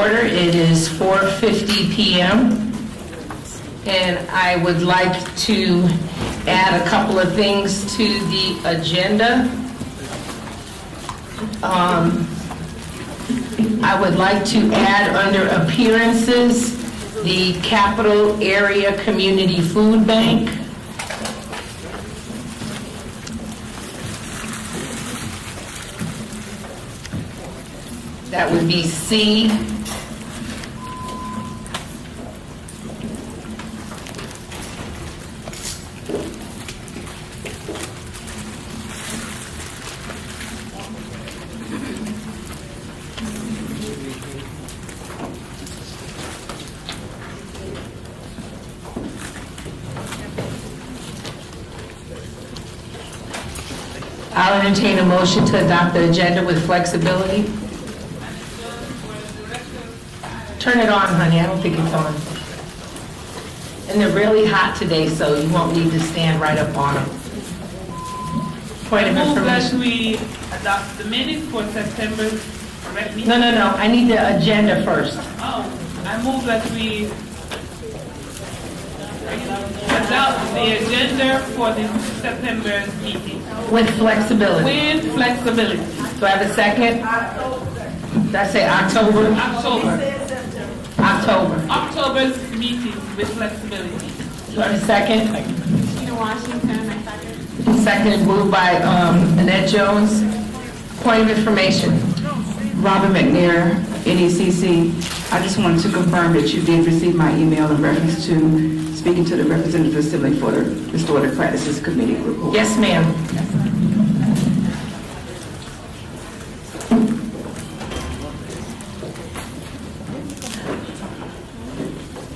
order. It is 4:50 p.m. and I would like to add a couple of things to the agenda. I would like to add under appearances the Capital Area Community Food Bank. That would be C. I'll entertain a motion to adopt the agenda with flexibility. Turn it on, honey, I don't think it's on. And they're really hot today, so you won't need to stand right up on them. Point of Move that information. we adopt the minutes for September's correct meeting. No, I need the agenda first. Oh, I move that we adopt the agenda for the September's meeting With flexibility. with flexibility. Do I have a second? Did I say October? October's meeting with flexibility. Do I have a second? Tina Washington, I second. Second moved by Annette Jones. Point of information. Robin McNair, NECC. I just wanted to confirm that you did receive my email in reference to speaking to the representative assembly for the Restorative Practices Committee report. Yes, ma'am.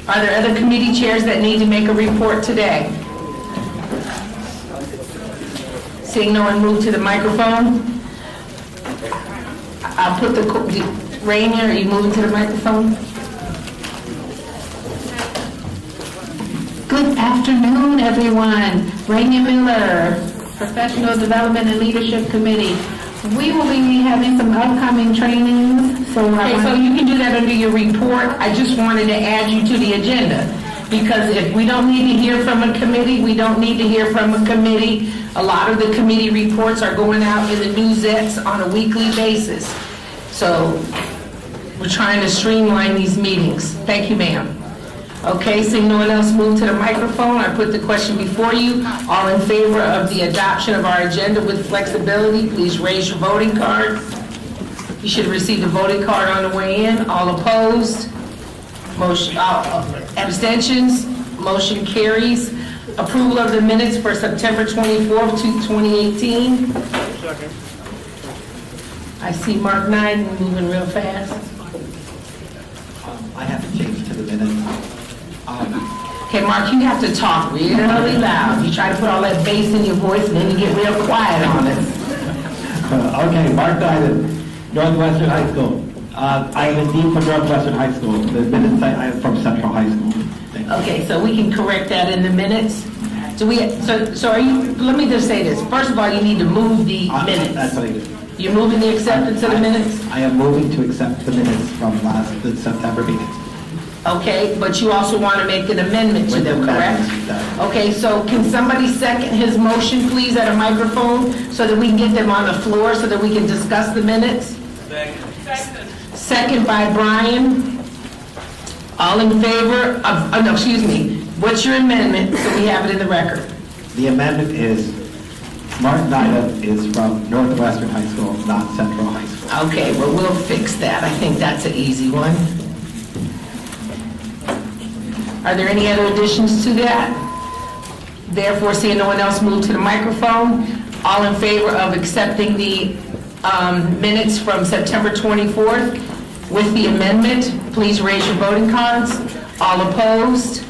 Are there other committee chairs that need to make a report today? Seeing no one move to the microphone? I'll put the, Rainier, are you moving to the microphone? Good afternoon, everyone. Rainier Miller, Professional Development and Leadership Committee. We will be having some upcoming trainings, so you can do that under your report. I just wanted to add you to the agenda, because if we don't need to hear from a committee, we don't need to hear from a committee. A lot of the committee reports are going out in the Newsettes on a weekly basis. So we're trying to streamline these meetings. Thank you, ma'am. Okay, seeing no one else move to the microphone, I put the question before you. All in favor of the adoption of our agenda with flexibility, please raise your voting card. You should have received a voting card on the way in. All opposed? Motion, abstentions? Motion carries. Approval of the minutes for September 24th, 2018. I see Mark Knight moving real fast. I have to change to the minutes. Okay, Mark, you have to talk really loud. You try to put all that bass in your voice and then you get real quiet on us. Okay, Mark Dyden, Northwestern High School. I am indeed from Northwestern High School. The minutes I am from Central High School. Thank you. Okay, so we can correct that in the minutes. So are you, let me just say this. First of all, you need to move the That's minutes. what I do. You're moving the acceptance of the minutes? I am moving to accept the minutes from the September meeting. Okay, but you also want to make an amendment to them, correct? Okay, so can somebody second his motion, please, at a microphone, so that we can get them on the floor, so that we can discuss the minutes? Second by Brian. All in favor of, oh no, excuse me, what's your amendment, so we have it in the record? The amendment is, Mark Dyden is from Northwestern High School, not Central High School. Okay, well, we'll fix that. I think that's an easy one. Are there any other additions to that? Therefore, seeing no one else move to the microphone, all in favor of accepting the minutes from September 24th with the amendment, please raise your voting cards. All opposed?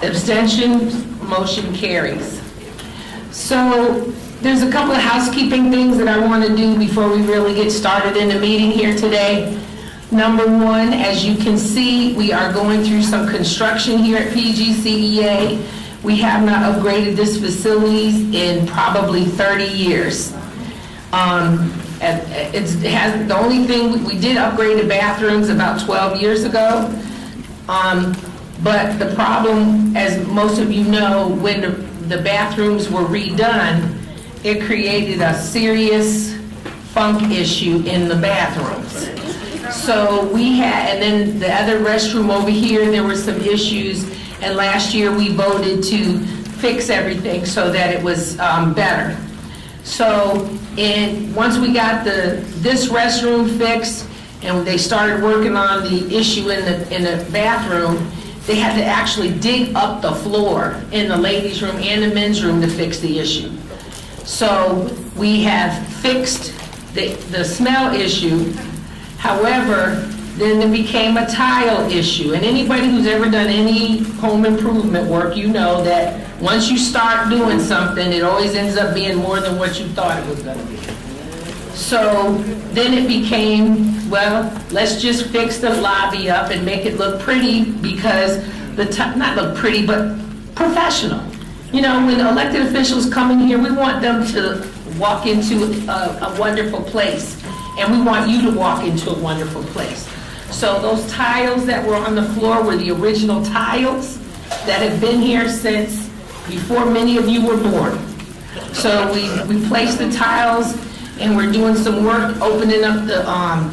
Abstentions? Motion carries. So there's a couple of housekeeping things that I want to do before we really get started in the meeting here today. Number one, as you can see, we are going through some construction here at PGCEA. We have not upgraded this facility in probably 30 years. And the only thing, we did upgrade the bathrooms about 12 years ago. But the problem, as most of you know, when the bathrooms were redone, it created a serious funk issue in the bathrooms. So we had, and then the other restroom over here, there were some issues, and last year we voted to fix everything so that it was better. So once we got this restroom fixed, and they started working on the issue in the bathroom, they had to actually dig up the floor in the ladies' room and the men's room to fix the issue. So we have fixed the smell issue. However, then it became a tile issue. And anybody who's ever done any home improvement work, you know that once you start doing something, it always ends up being more than what you thought it was gonna be. So then it became, well, let's just fix the lobby up and make it look pretty, because not look pretty, but professional. You know, when elected officials come in here, we want them to walk into a wonderful place, and we want you to walk into a wonderful place. So those tiles that were on the floor were the original tiles that have been here since before many of you were born. So we replaced the tiles, and we're doing some work opening up the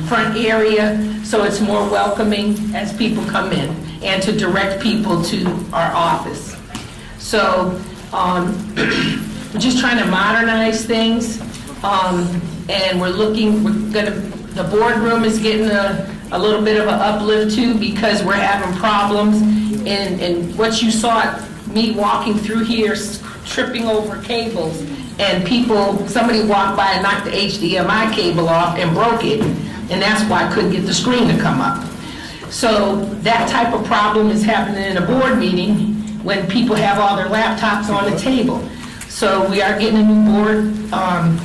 front area so it's more welcoming as people come in, and to direct people to our office. So we're just trying to modernize things, and the boardroom is getting a little bit of an uplift too, because we're having problems. And what you saw me walking through here, tripping over cables, and somebody walked by and knocked the HDMI cable off and broke it, and that's why I couldn't get the screen to come up. So that type of problem is happening in a board meeting when people have all their laptops on the table. So we are getting a new board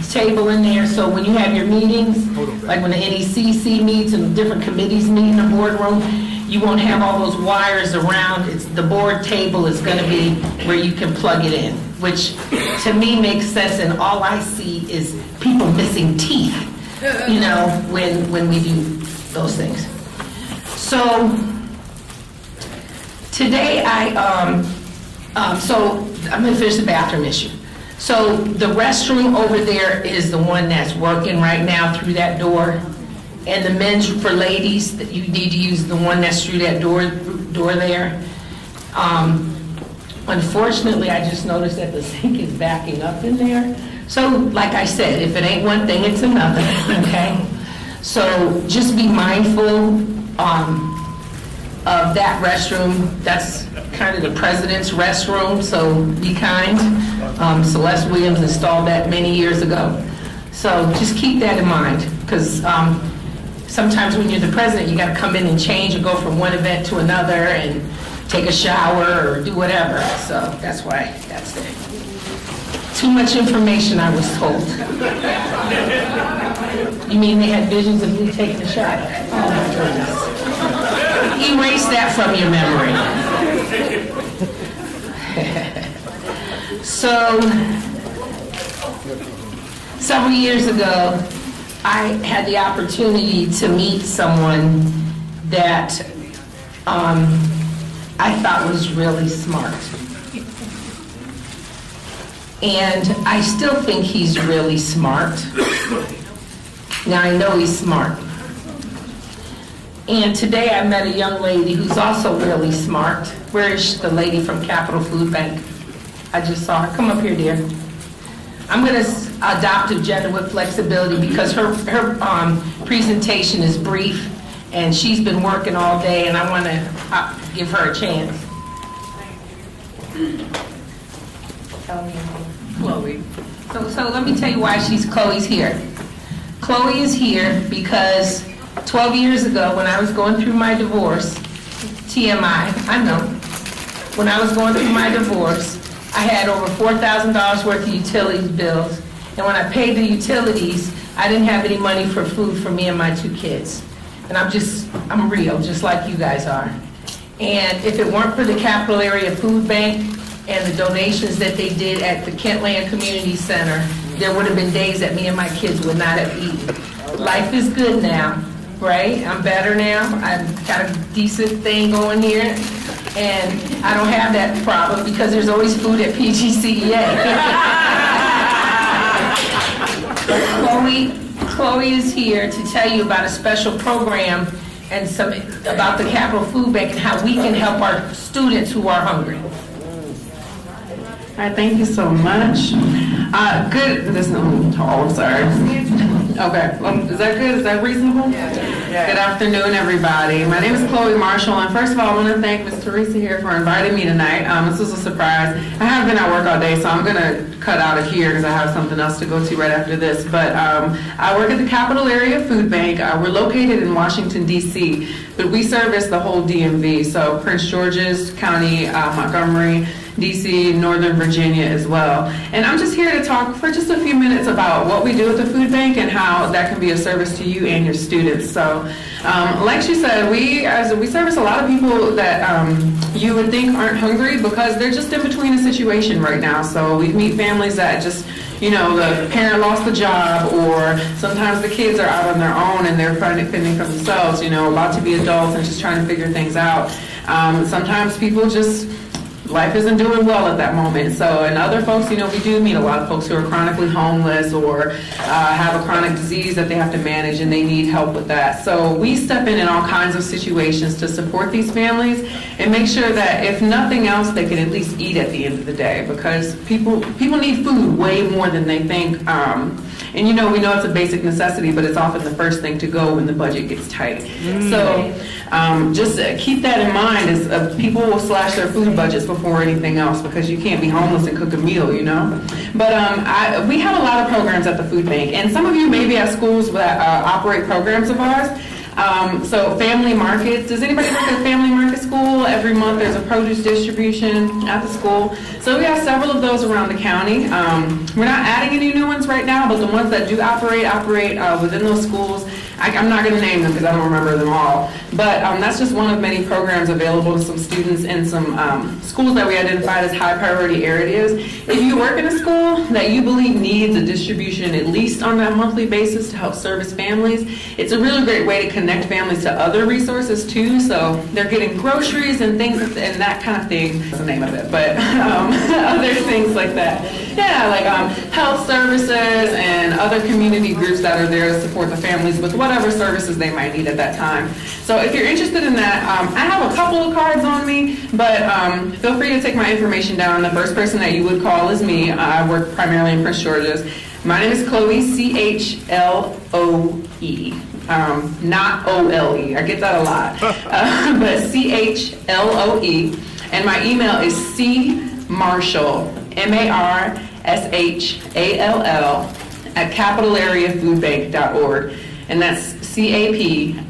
table in there, so when you have your meetings, like when the NECC meets and different committees meet in the boardroom, you won't have all those wires around. The board table is gonna be where you can plug it in, which to me makes sense, and all I see is people missing teeth, you know, when we do those things. So today so I'm gonna finish the bathroom issue. So the restroom over there is the one that's working right now through that door. And the men's, for ladies, that you need to use the one that's through that door there. Unfortunately, I just noticed that the sink is backing up in there. So, like I said, if it ain't one thing, it's another, okay? So just be mindful of that restroom. That's kind of the president's restroom, so be kind. Celeste Williams installed that many years ago. So just keep that in mind, because sometimes when you're the president, you gotta come in and change and go from one event to another and take a shower or do whatever. So that's why that's there. Too much information, I was told. You mean they had visions of me taking a shower? Oh my goodness. Erase that from your memory. So, several years ago, I had the opportunity to meet someone that I thought was really smart. And I still think he's really smart. Now, I know he's smart. And today I met a young lady who's also really smart. Where is the lady from Capital Food Bank? I just saw her. Come up here, dear. I'm going to adopt agenda with flexibility because her presentation is brief, and she's been working all day, and I want to give her a chance. Tell me, Chloe. So let me tell you why Chloe's here. Chloe is here because 12 years ago, when I was going through my divorce, TMI, I know, when I was going through my divorce, I had over $4,000 worth of utilities bills, and when I paid the utilities, I didn't have any money for food for me and my 2 kids. And I'm real, just like you guys are. And if it weren't for the Capital Area Food Bank and the donations that they did at the Kentland Community Center, there would have been days that me and my kids would not have eaten. Life is good now, right? I'm better now. I've got a decent thing going here, and I don't have that problem because there's always food at PGCEA. Chloe is here to tell you about a special program and about the Capital Food Bank and how we can help our students who are hungry. All right, thank you so much. I'm sorry. Okay, is that good? Is that reasonable? Good afternoon, everybody. My name is Chloe Marshall, and first of all, I want to thank Ms. Teresa here for inviting me tonight. This was a surprise. I have been at work all day, so I'm going to cut out of here because I have something else to go to right after this. But I work at the Capital Area Food Bank. We're located in Washington, D.C., but we service the whole DMV, so Prince George's County, Montgomery, D.C., Northern Virginia as well. And I'm just here to talk for just a few minutes about what we do at the food bank and how that can be a service to you and your students. So, like she said, we service a lot of people that you would think aren't hungry because they're just in between a situation right now. So we meet families that just, the parent lost the job, or sometimes the kids are out on their own and they're finding fending for themselves, about to be adults and just trying to figure things out. Sometimes people just, life isn't doing well at that moment. So, and other folks, we do meet a lot of folks who are chronically homeless or have a chronic disease that they have to manage and they need help with that. So we step in all kinds of situations to support these families and make sure that if nothing else, they can at least eat at the end of the day, because people need food way more than they think. And we know it's a basic necessity, but it's often the first thing to go when the budget gets tight. So just keep that in mind as people will slash their food budgets before anything else, because you can't be homeless and cook a meal, But we have a lot of programs at the food bank, and some of you may be at schools that operate programs of ours. So family markets, does anybody work at a family market school? Every month there's a produce distribution at the school. So we have several of those around the county. We're not adding any new ones right now, but the ones that do operate within those schools. I'm not going to name them because I don't remember them all. But that's just one of many programs available to some students in some schools that we identified as high priority areas. If you work in a school that you believe needs a distribution at least on that monthly basis to help service families, it's a really great way to connect families to other resources too. So they're getting groceries and things and that kind of thing. That's the name of it, but other things like that. Yeah, like health services and other community groups that are there to support the families with whatever services they might need at that time. So if you're interested in that, I have a couple of cards on me, but feel free to take my information down. The first person that you would call is me. I work primarily in Prince George's. My name is Chloe, C-H-L-O-E. Not O-L-E. I get that a lot. But C-H-L-O-E. And my email is cmarshall, M-A-R-S-H-A-L-L, at capitalareafoodbank.org. And that's C-A-P-I-T-A-L,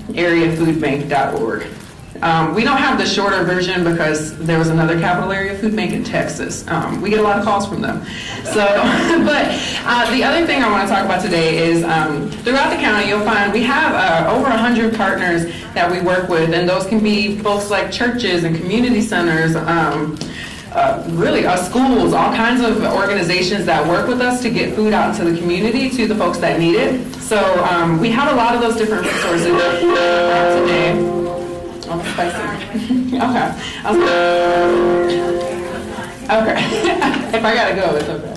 areafoodbank.org. We don't have the shorter version because there was another Capital Area Food Bank in Texas. We get a lot of calls from them. So, but the other thing I want to talk about today is throughout the county, you'll find we have over 100 partners that we work with, and those can be folks like churches and community centers, really schools, all kinds of organizations that work with us to get food out into the community to the folks that need it. So we have a lot of those different resources today. Oh, spicy. Okay. Okay. If I gotta go, it's okay.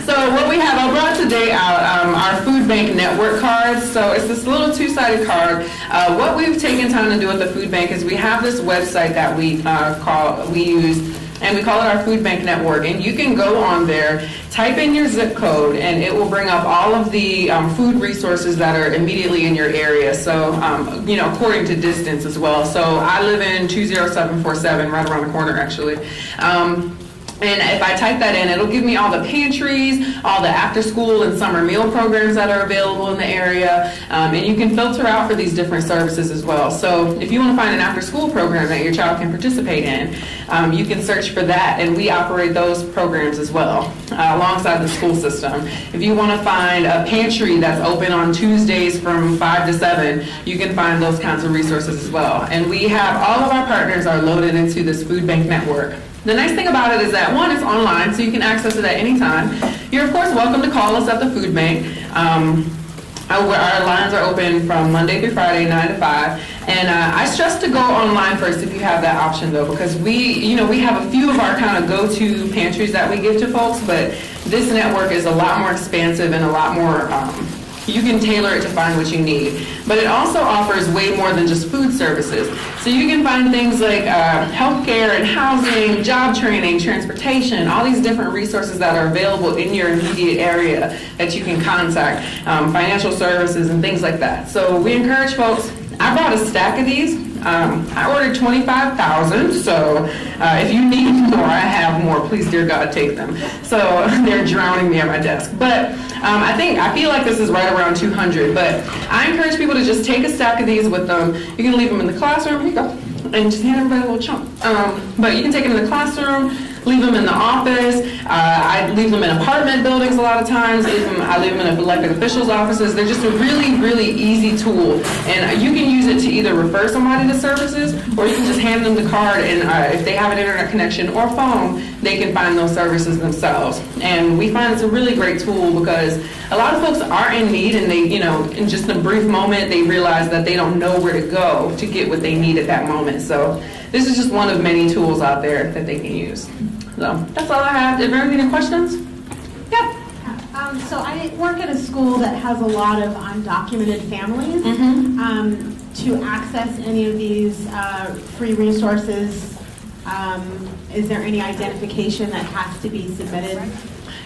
So what we have, I brought today out our food bank network cards. So it's this little two-sided card. What we've taken time to do at the food bank is we have this website that we use, and we call it our food bank network. And you can go on there, type in your zip code, and it will bring up all of the food resources that are immediately in your area. So, according to distance as well. So I live in 20747, right around the corner, actually. And if I type that in, it'll give me all the pantries, all the after-school and summer meal programs that are available in the area. And you can filter out for these different services as well. So if you want to find an after-school program that your child can participate in, you can search for that. And we operate those programs as well, alongside the school system. If you want to find a pantry that's open on Tuesdays from 5 to 7, you can find those kinds of resources as well. And we have all of our partners are loaded into this food bank network. The nice thing about it is that, one, it's online, so you can access it at any time. You're, of course, welcome to call us at the food bank. Our lines are open from Monday through Friday, 9 to 5. And I stress to go online first if you have that option, though, because we have a few of our kind of go-to pantries that we give to folks, but this network is a lot more expansive and a lot more, you can tailor it to find what you need. But it also offers way more than just food services. So you can find things like healthcare and housing, job training, transportation, all these different resources that are available in your immediate area that you can contact, financial services and things like that. So we encourage folks. I brought a stack of these. I ordered 25,000, so if you need more, I have more. Please, dear God, take them. So they're drowning me at my desk. But I feel like this is right around 200. But I encourage people to just take a stack of these with them. You can leave them in the classroom. Here you go. And just hand everybody a little chunk. But you can take them in the classroom, leave them in the office. I leave them in apartment buildings a lot of times. I leave them in elected officials' offices. They're just a really, really easy tool. And you can use it to either refer somebody to services, or you can just hand them the card, and if they have an internet connection or phone, they can find those services themselves. And we find it's a really great tool because a lot of folks are in need, and they, in just a brief moment, they realize that they don't know where to go to get what they need at that moment. So this is just one of many tools out there that they can use. So that's all I have. Is there any questions? Yep. So I work at a school that has a lot of undocumented families. To access any of these free resources, is there any identification that has to be submitted?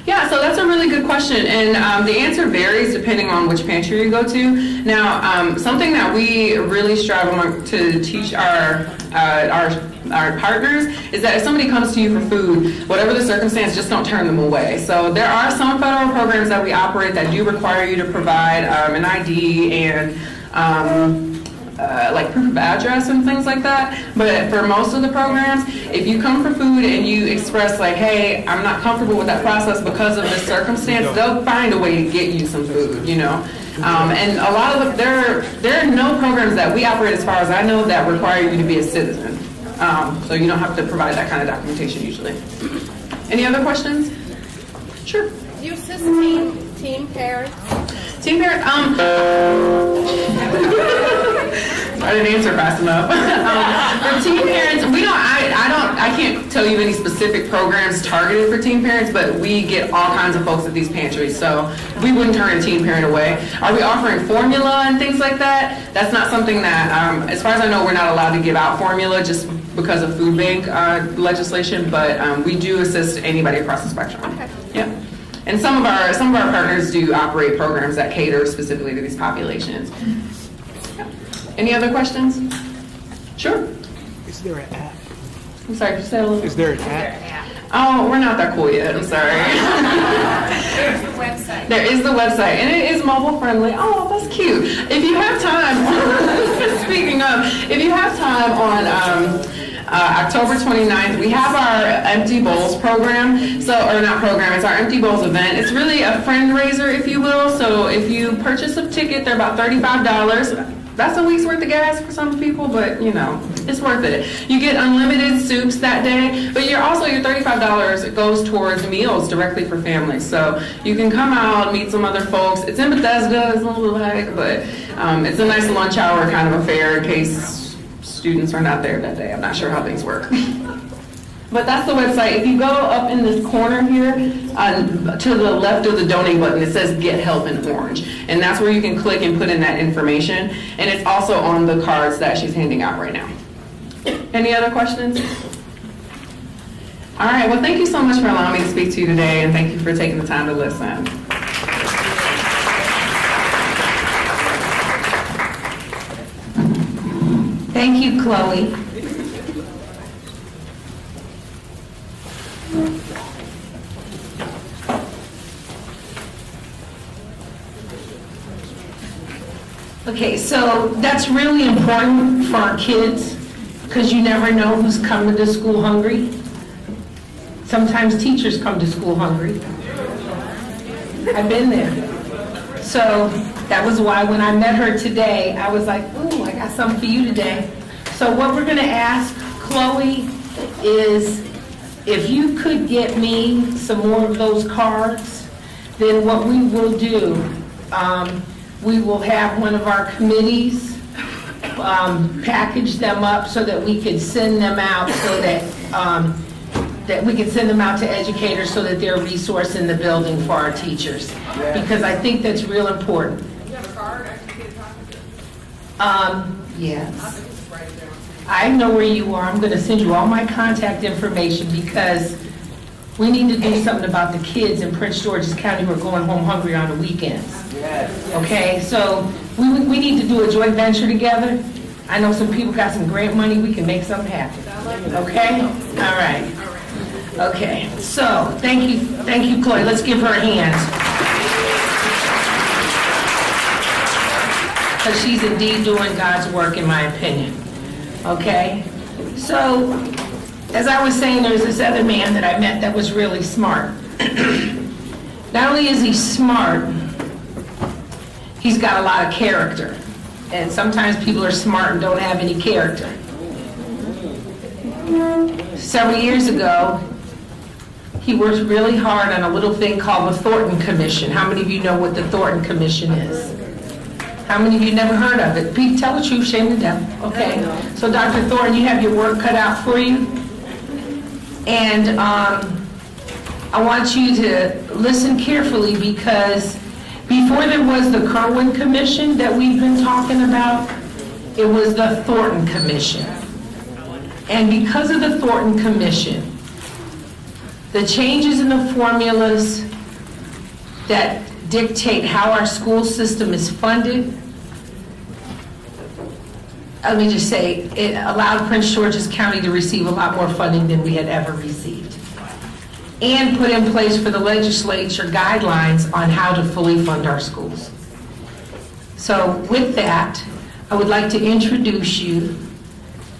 Yeah, so that's a really good question, and the answer varies depending on which pantry you go to. Now, something that we really strive to teach our partners is that if somebody comes to you for food, whatever the circumstance, just don't turn them away. So there are some federal programs that we operate that do require you to provide an ID and like proof of address and things like that. But for most of the programs, if you come for food and you express like, hey, I'm not comfortable with that process because of this circumstance, they'll find a way to get you some food, And a lot of there are no programs that we operate, as far as I know, that require you to be a citizen. So you don't have to provide that kind of documentation usually. Any other questions? Sure. Do you assist team parents? Team parent, I didn't answer fast enough. For teen parents, I can't tell you any specific programs targeted for teen parents, but we get all kinds of folks at these pantries, so we wouldn't turn a teen parent away. Are we offering formula and things like that? That's not something that, as far as I know, we're not allowed to give out formula just because of food bank legislation, but we do assist anybody across the spectrum. Okay. Yep. And some of our partners do operate programs that cater specifically to these populations. Any other questions? Sure. Is there an app? I'm sorry, could you say a little? Is there an app? Oh, we're not that cool yet. I'm sorry. There's the website. There is the website, and it is mobile friendly. Oh, that's cute. If you have time, speaking of, if you have time on October 29th, we have our Empty Bowls program. It's our Empty Bowls event. It's really a friend raiser, if you will. So if you purchase a ticket, they're about $35. That's a week's worth of gas for some people, but it's worth it. You get unlimited soups that day, but your $35 goes towards meals directly for families. So you can come out, meet some other folks. It's in Bethesda, it's a little hike, but it's a nice lunch hour kind of affair in case students are not there that day. I'm not sure how things work. But that's the website. If you go up in this corner here, to the left of the donate button, it says Get Help in orange. And that's where you can click and put in that information. And it's also on the cards that she's handing out right now. Any other questions? All right, well, thank you so much for allowing me to speak to you today, and thank you for taking the time to listen. Thank you, Chloe. Okay, so that's really important for our kids because you never know who's coming to school hungry. Sometimes teachers come to school hungry. I've been there. So that was why when I met her today, I was like, ooh, I got something for you today. So what we're going to ask Chloe is if you could get me some more of those cards, then what we will do, we will have one of our committees package them up so that we can send them out so that we can send them out to educators so that they're a resource in the building for our teachers. Because I think that's real important. You have a card I can get a copy of? Yes. I know where you are. I'm going to send you all my contact information because we need to do something about the kids in Prince George's County who are going home hungry on the weekends. Okay, so we need to do a joint venture together. I know some people got some grant money. We can make something happen. Okay? All right. Okay, so thank you, Chloe. Let's give her a hand. Because she's indeed doing God's work, in my opinion. Okay? So, as I was saying, there's this other man that I met that was really smart. Not only is he smart, he's got a lot of character. And sometimes people are smart and don't have any character. Several years ago, he worked really hard on a little thing called the Thornton Commission. How many of you know what the Thornton Commission is? How many of you never heard of it? Pete, tell the truth, shame the devil. Okay. So Dr. Thornton, you have your work cut out for you. And I want you to listen carefully because before there was the Kirwan Commission that we've been talking about, it was the Thornton Commission. And because of the Thornton Commission, the changes in the formulas that dictate how our school system is funded, let me just say, it allowed Prince George's County to receive a lot more funding than we had ever received. And put in place for the legislature guidelines on how to fully fund our schools. So with that, I would like to introduce you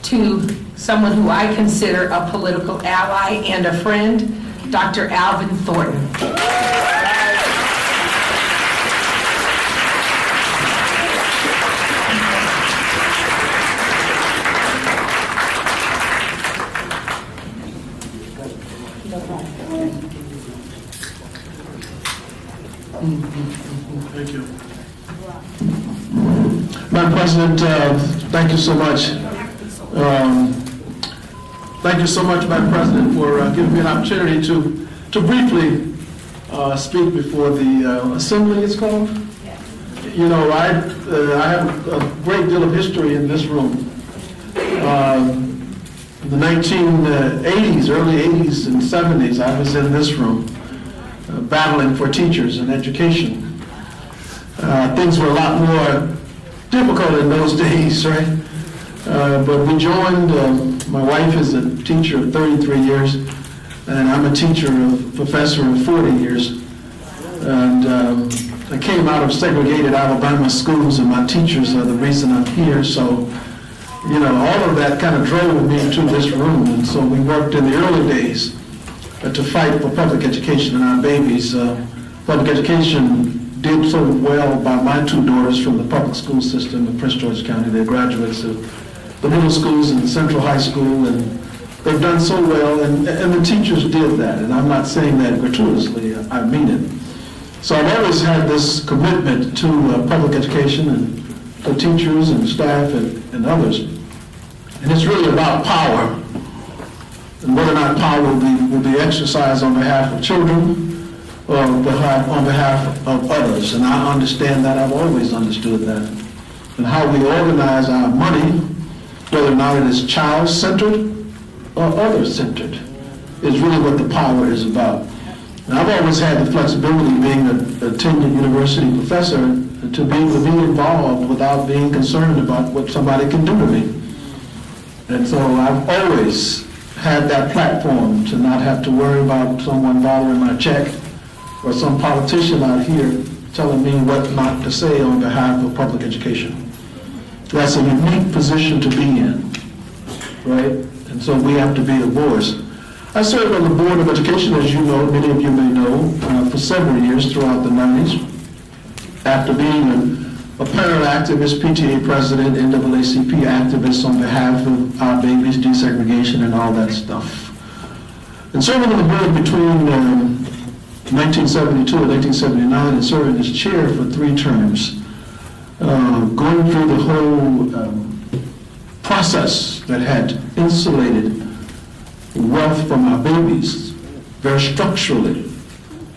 to someone who I consider a political ally and a friend, Dr. Alvin Thornton. Thank you. Madam President, thank you so much. Thank you so much, Madam President, for giving me an opportunity to briefly speak before the Assembly, it's called. You know, I have a great deal of history in this room. In the 1980s, early 80s and 70s, I was in this room battling for teachers and education. Things were a lot more difficult in those days, right? But we joined, my wife is a teacher of 33 years, and I'm a professor of 40 years. And I came out of segregated Alabama schools, and my teachers are the reason I'm here. So, you know, all of that kind of drove me into this room. And so we worked in the early days to fight for public education and our babies. Public education did so well by my two daughters from the public school system in Prince George's County. They're graduates of the middle schools and Central High School, and they've done so well, and the teachers did that. And I'm not saying that gratuitously, I mean it. So I've always had this commitment to public education and to teachers and staff and others. And it's really about power, and whether or not power will be exercised on behalf of children or on behalf of others. And I understand that. I've always understood that. And how we organize our money, whether or not it is child-centered or other-centered, is really what the power is about. And I've always had the flexibility, being a tenured university professor, to be able to be involved without being concerned about what somebody can do to me. And so I've always had that platform to not have to worry about someone bothering my check or some politician out here telling me what not to say on behalf of public education. That's a unique position to be in, right? And so we have to be a voice. I served on the Board of Education, as you know, many of you may know, for several years throughout the 90s. After being a parent activist, PTA president, NAACP activist on behalf of our babies, desegregation, and all that stuff. And serving on the board between 1972 and 1979 and serving as chair for 3 terms, going through the whole process that had insulated wealth from our babies very structurally.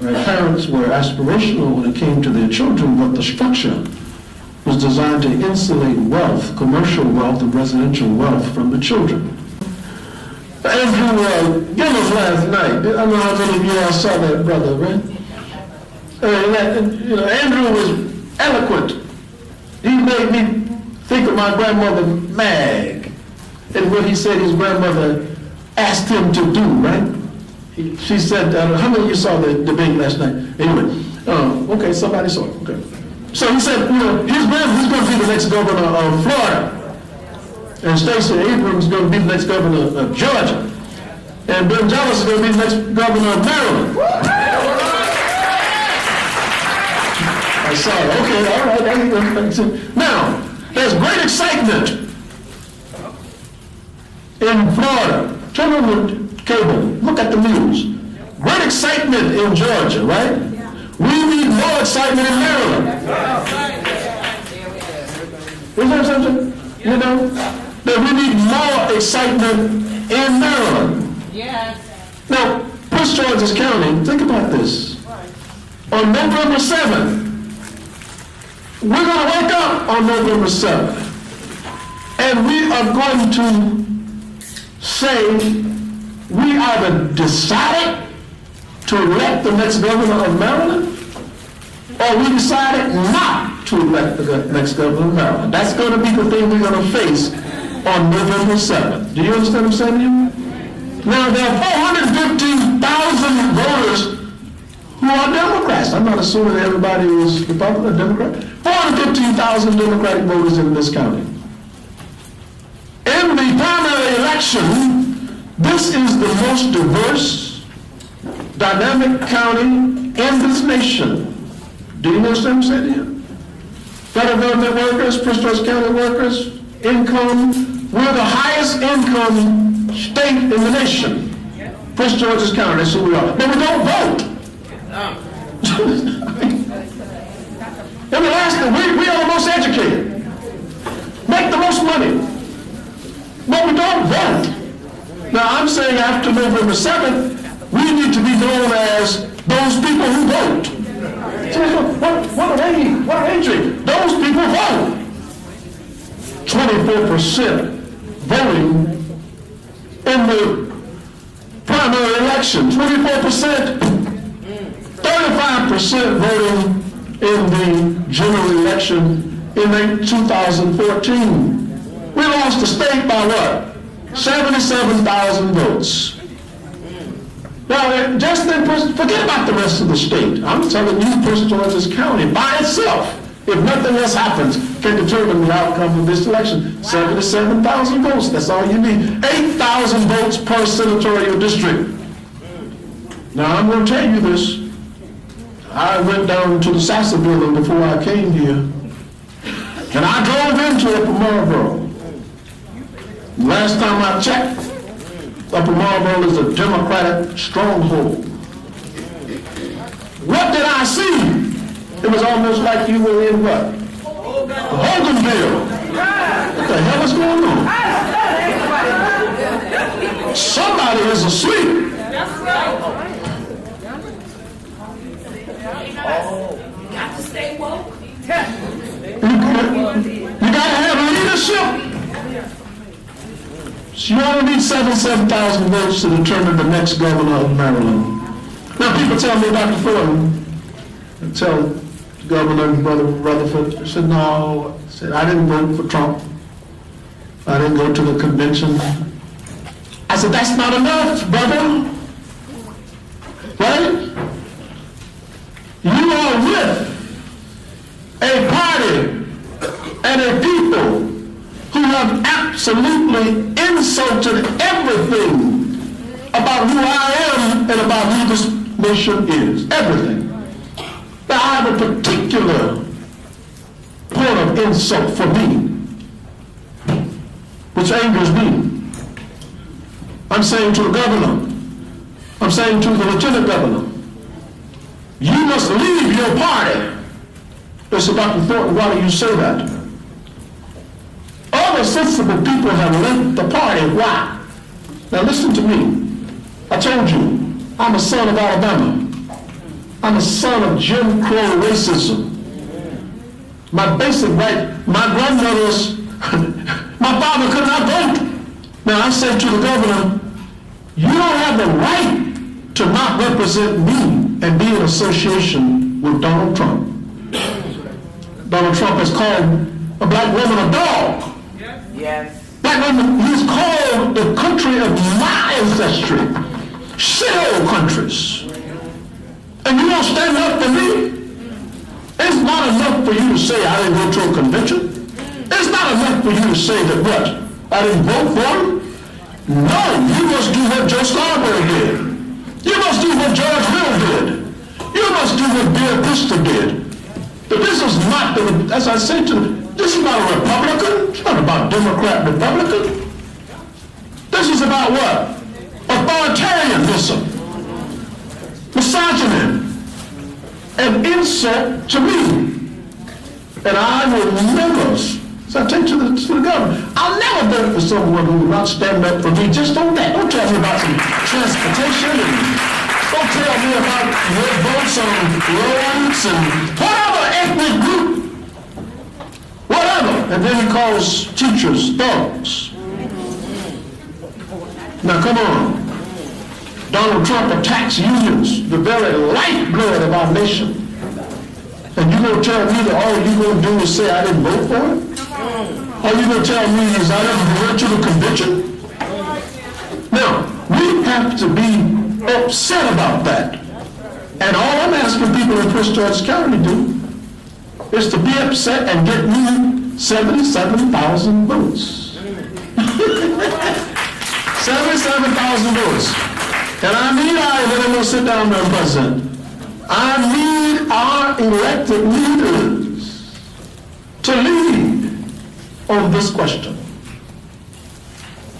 Our parents were aspirational when it came to their children, but the structure was designed to insulate wealth, commercial wealth and residential wealth from the children. Andrew Gillis last night, I don't know how many of you all saw that brother, right? Andrew was eloquent. He made me think of my grandmother Mag and what he said his grandmother asked him to do, right? She said, how many of you saw the debate last night? Anyway, okay, somebody saw it, okay. So he said, he's going to be the next governor of Florida. And Stacey Abrams is going to be the next governor of Georgia. And Ben Jealous is going to be the next governor of Maryland. I saw it, okay, all right. Now, there's great excitement in Florida. Turn on the cable, look at the news. Great excitement in Georgia, right? We need more excitement in Maryland. Isn't that something? That we need more excitement in Maryland. Yes. Now, Prince George's County, think about this. On November 7th, we're going to wake up on November 7th, and we are going to say we either decided to elect the next governor of Maryland, or we decided not to elect the next governor of Maryland. That's going to be the thing we're going to face on November 7th. Do you understand what I'm saying to you? Now, there are 415,000 voters who are Democrats. I'm not assuming everybody is Republican or Democrat. 415,000 Democratic voters in this county. In the primary election, this is the most diverse, dynamic county in this nation. Do you understand what I'm saying to you? Federal government workers, Prince George's County workers, income, we're the highest income state in the nation. Prince George's County, that's who we are. But we don't vote. And the last thing, we are the most educated, make the most money, but we don't vote. Now I'm saying after November 7th, we need to be known as those people who vote. What are they doing? Those people vote. 24% voting in the primary election, 24%, 35% voting in the general election in 2014. We lost the state by what? 77,000 votes. Now, just then, forget about the rest of the state. I'm telling you, Prince George's County by itself, if nothing else happens, can determine the outcome of this election. 77,000 votes, that's all you need. 8,000 votes per senatorial district. Now, I'm going to tell you this. I went down to the Sassa building before I came here, and I drove into Upper Marlboro. Last time I checked, Upper Marlboro is a Democratic stronghold. What did I see? It was almost like you were in what? Hoganville. What the hell is going on? Somebody is asleep. You got to stay woke. You got to have leadership. So you only need 77,000 votes to determine the next governor of Maryland. Now people tell me, Dr. Ford, I tell Governor Rutherford, I said, no, I didn't vote for Trump. I didn't go to the convention. I said, that's not enough, brother. Right? You are with a party and a people who have absolutely insulted everything about who I am and about who this nation is. Everything. Now, I have a particular point of insult for me, which angers me. I'm saying to the governor, I'm saying to the lieutenant governor, you must leave your party. Mr. Dr. Thornton, why do you say that? Other sensible people have left the party. Why? Now listen to me. I told you, I'm a son of Alabama. I'm a son of Jim Crow racism. My basic right, my grandmother's, my father could not vote. Now I say to the governor, you don't have the right to not represent me and be in association with Donald Trump. Donald Trump has called a black woman a dog. Yes. Black woman, he's called the country of my ancestry shithole countries. And you don't stand up for me? It's not enough for you to say I didn't go to a convention. It's not enough for you to say that what? I didn't vote for him? No, you must do what Joe Scarborough did. You must do what George Will did. You must do what Bill Kristol did. But this is not, as I say to them, this is not a Republican. It's not about Democrat, Republican. This is about what? Authoritarianism, misogyny, an insult to me. And I will never, so I take to the government, I'll never vote for someone who will not stand up for me just on that. Don't tell me about some transportation and don't tell me about your votes on roads and whatever ethnic group, whatever. And then he calls teachers thugs. Now come on. Donald Trump attacks unions, the very lifeblood of our nation. And you gonna tell me that all you gonna do is say I didn't vote for it? All you gonna tell me is I never went to the convention? Now, we have to be upset about that. And all I'm asking people in Prince George's County to do is to be upset and get me 77,000 votes. 77,000 votes. And I need I'm gonna sit down there, President. I need our elected leaders to lead on this question.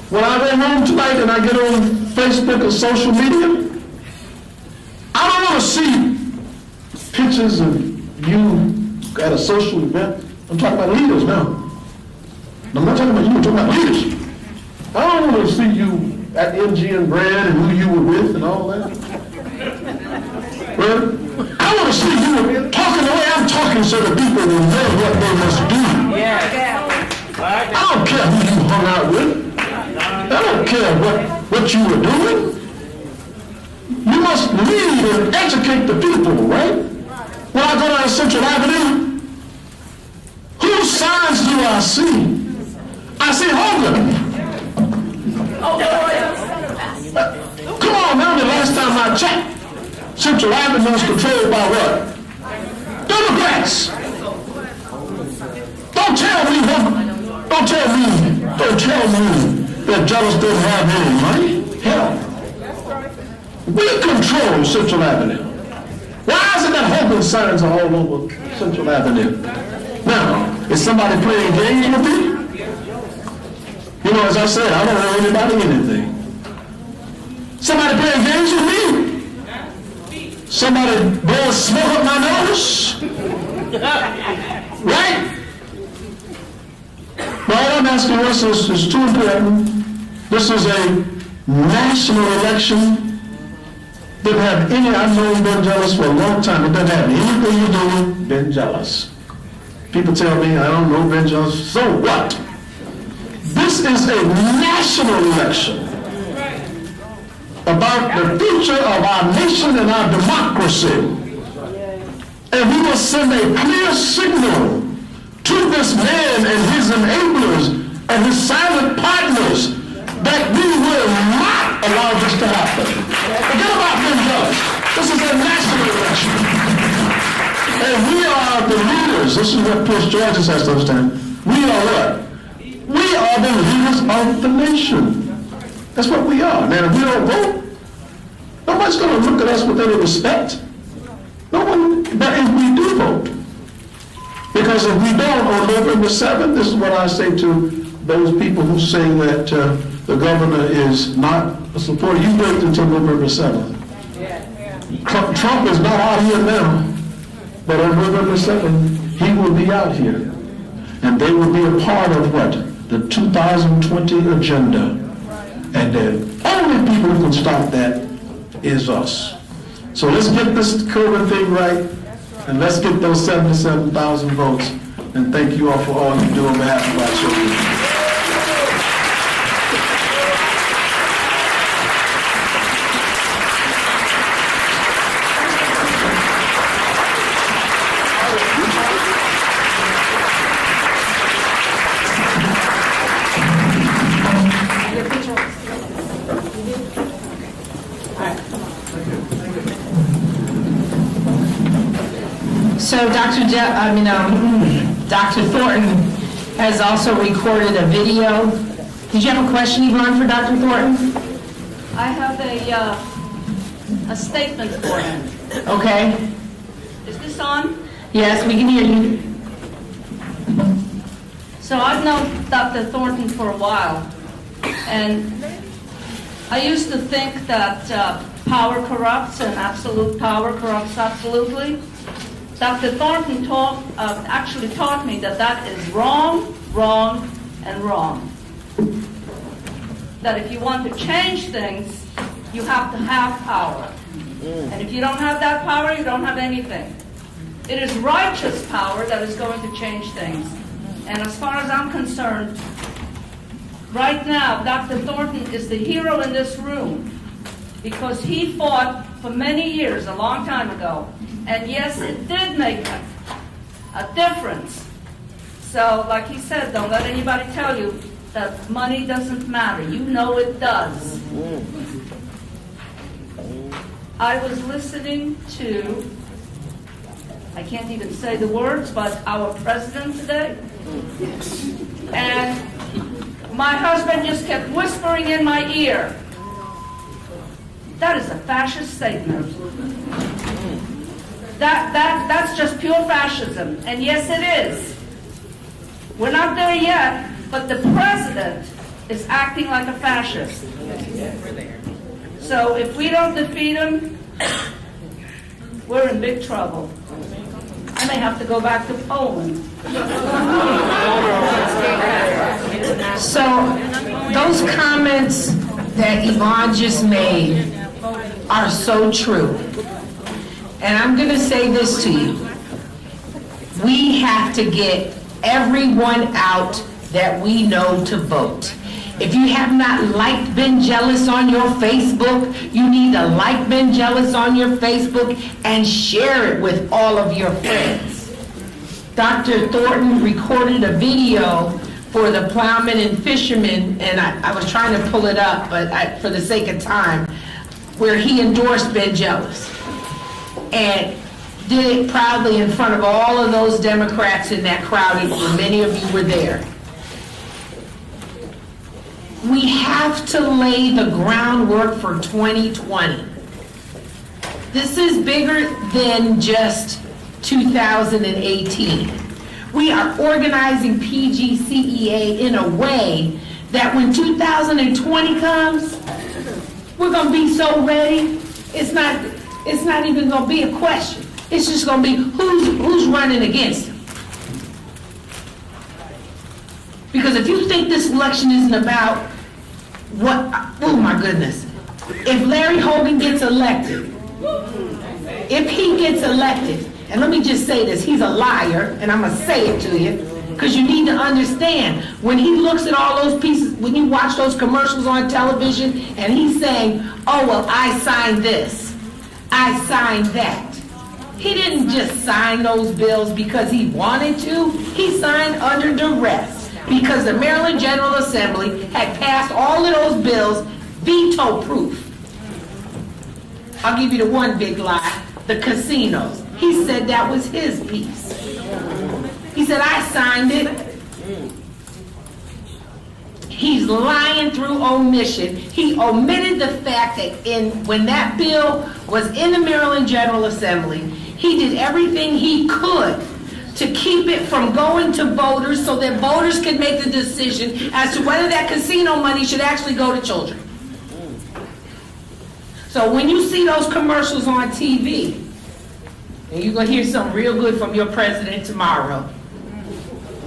When I go home tonight and I get on Facebook or social media, I don't want to see pictures of you at a social event. I'm talking about leaders now. I'm not talking about you, I'm talking about leaders. I don't want to see you at MG and Brad and who you were with and all that. Well, I want to see you talking the way I'm talking so that people will know what they must do. I don't care who you hung out with. I don't care what you were doing. You must lead and educate the people, right? When I go down Central Avenue, whose signs do I see? I see Hogan. Come on now, the last time I checked, Central Avenue is controlled by what? Democrats. Don't tell me that Jealous didn't have any money. Hell, we control Central Avenue. Why is it that Hogan signs are all over Central Avenue? Now, is somebody playing games with me? You know, as I said, I don't know anybody anything. Somebody playing games with me? Somebody blowing smoke up my nose? Right? But all I'm asking is too important. This is a national election. Didn't have any, I've known Ben Jealous for a long time. It doesn't have anything to do with Ben Jealous. People tell me I don't know Ben Jealous. So what? This is a national election about the future of our nation and our democracy. And we must send a clear signal to this man and his enablers and his silent partners that we will not allow this to happen. Forget about Ben Jealous. This is a national election. And we are the leaders. This is what Prince George has to understand. We are what? We are the leaders of the nation. That's what we are. Now, if we don't vote, nobody's going to look at us with any respect. No one, but if we do vote, because if we don't, on November 7th, this is what I say to those people who say that the governor is not a supporter, you wait until November 7th. Trump is not out here now, but on November 7th, he will be out here. And they will be a part of what? The 2020 agenda. And the only people who can stop that is us. So let's get this COVID thing right, and let's get those 77,000 votes. And thank you all for all you do on behalf of our children. So Dr. Thornton has also recorded a video. Did you have a question, Yvonne, for Dr. Thornton? I have a statement for him. Okay. Is this on? Yes, we can hear you. So I've known Dr. Thornton for a while, and I used to think that power corrupts and absolute power corrupts absolutely. Dr. Thornton actually taught me that that is wrong, wrong, and wrong. That if you want to change things, you have to have power. And if you don't have that power, you don't have anything. It is righteous power that is going to change things. And as far as I'm concerned, right now, Dr. Thornton is the hero in this room because he fought for many years, a long time ago. And yes, it did make a difference. So, like he said, don't let anybody tell you that money doesn't matter. You know it does. I was listening to, I can't even say the words, but our president today. And my husband just kept whispering in my ear, that is a fascist statement. That's just pure fascism. And yes, it is. We're not there yet, but the president is acting like a fascist. So if we don't defeat him, we're in big trouble. I may have to go back to Poland. So those comments that Yvonne just made are so true. And I'm going to say this to you. We have to get everyone out that we know to vote. If you have not liked Ben Jealous on your Facebook, you need to like Ben Jealous on your Facebook and share it with all of your friends. Dr. Thornton recorded a video for the plowmen and fishermen, and I was trying to pull it up, but for the sake of time, where he endorsed Ben Jealous. And did it proudly in front of all of those Democrats in that crowd, and many of you were there. We have to lay the groundwork for 2020. This is bigger than just 2018. We are organizing PGCEA in a way that when 2020 comes, we're going to be so ready, it's not even going to be a question. It's just going to be who's running against him. Because if you think this election isn't about what, oh my goodness, if Larry Hogan gets elected, and let me just say this, he's a liar, and I'm going to say it to you, because you need to understand, when he looks at all those pieces, when you watch those commercials on television, and he's saying, oh, well, I signed this, I signed that. He didn't just sign those bills because he wanted to. He signed under duress because the Maryland General Assembly had passed all of those bills veto-proof. I'll give you the one big lie, the casinos. He said that was his piece. He said, I signed it. He's lying through omission. He omitted the fact that when that bill was in the Maryland General Assembly, he did everything he could to keep it from going to voters so that voters can make the decision as to whether that casino money should actually go to children. So when you see those commercials on TV, and you're going to hear something real good from your president tomorrow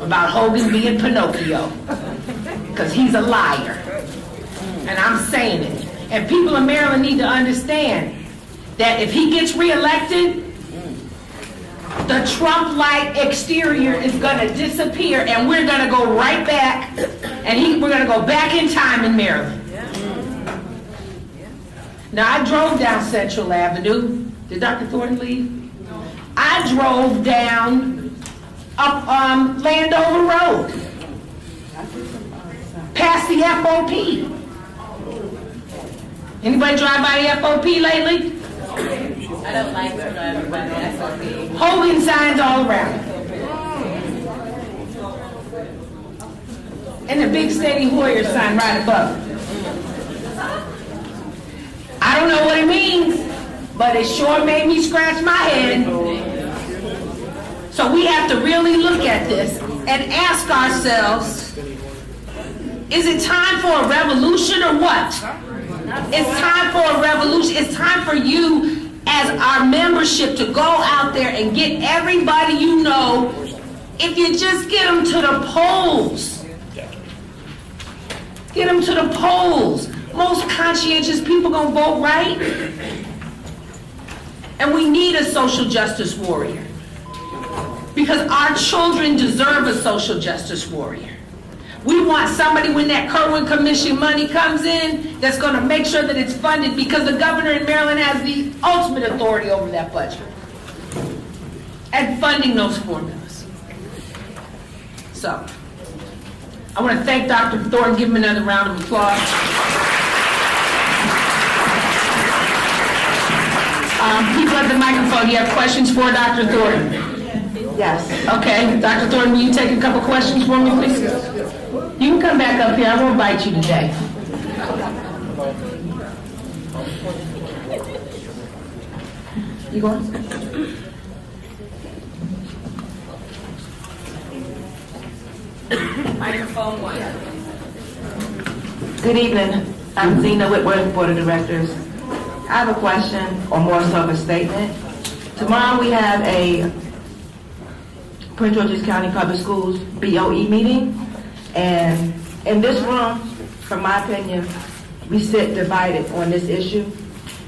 about Hogan being Pinocchio, because he's a liar. And I'm saying it. And people in Maryland need to understand that if he gets reelected, the Trump-like exterior is going to disappear, and we're going to go right back, and we're going to go back in time in Maryland. Now, I drove down Central Avenue. Did Dr. Thornton leave? I drove down up Landover Road, past the FOP. Anybody drive by the FOP lately? I don't like to drive by the SOP. Holding signs all around. And the big steady Hoyer sign right above it. I don't know what it means, but it sure made me scratch my head. So we have to really look at this and ask ourselves, is it time for a revolution or what? It's time for a revolution. It's time for you as our membership to go out there and get everybody you know. If you just get them to the polls. Get them to the polls. Most conscientious people gonna vote right. And we need a social justice warrior. Because our children deserve a social justice warrior. We want somebody, when that Kirwan Commission money comes in, that's going to make sure that it's funded, because the governor in Maryland has the ultimate authority over that budget and funding those formulas. So, I want to thank Dr. Thornton. Give him another round of applause. People at the microphone, do you have questions for Dr. Thornton? Yes. Okay, Dr. Thornton, will you take a couple questions for me, please? You can come back up here. I won't bite you today. You going? Microphone one. Good evening. I'm Zena Whitworth, Board of Directors. I have a question, or more so of a statement. Tomorrow we have a Prince George's County Public Schools BOE meeting, and in this room, from my opinion, we sit divided on this issue.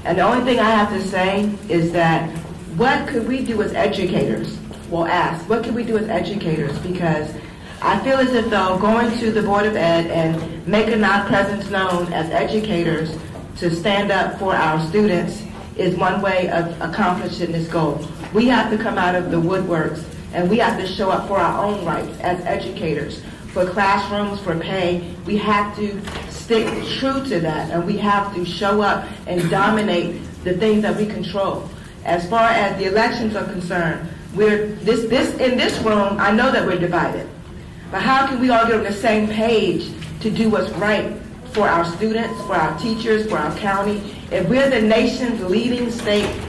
And the only thing I have to say is that what could we do as educators? Well, ask, what could we do as educators? Because I feel as if though going to the Board of Ed and making our presence known as educators to stand up for our students is one way of accomplishing this goal. We have to come out of the woodworks and we have to show up for our own rights as educators. For classrooms, for pay, we have to stick true to that, and we have to show up and dominate the things that we control. As far as the elections are concerned, in this room, I know that we're divided. But how can we all get on the same page to do what's right for our students, for our teachers, for our county? If we're the nation's leading state,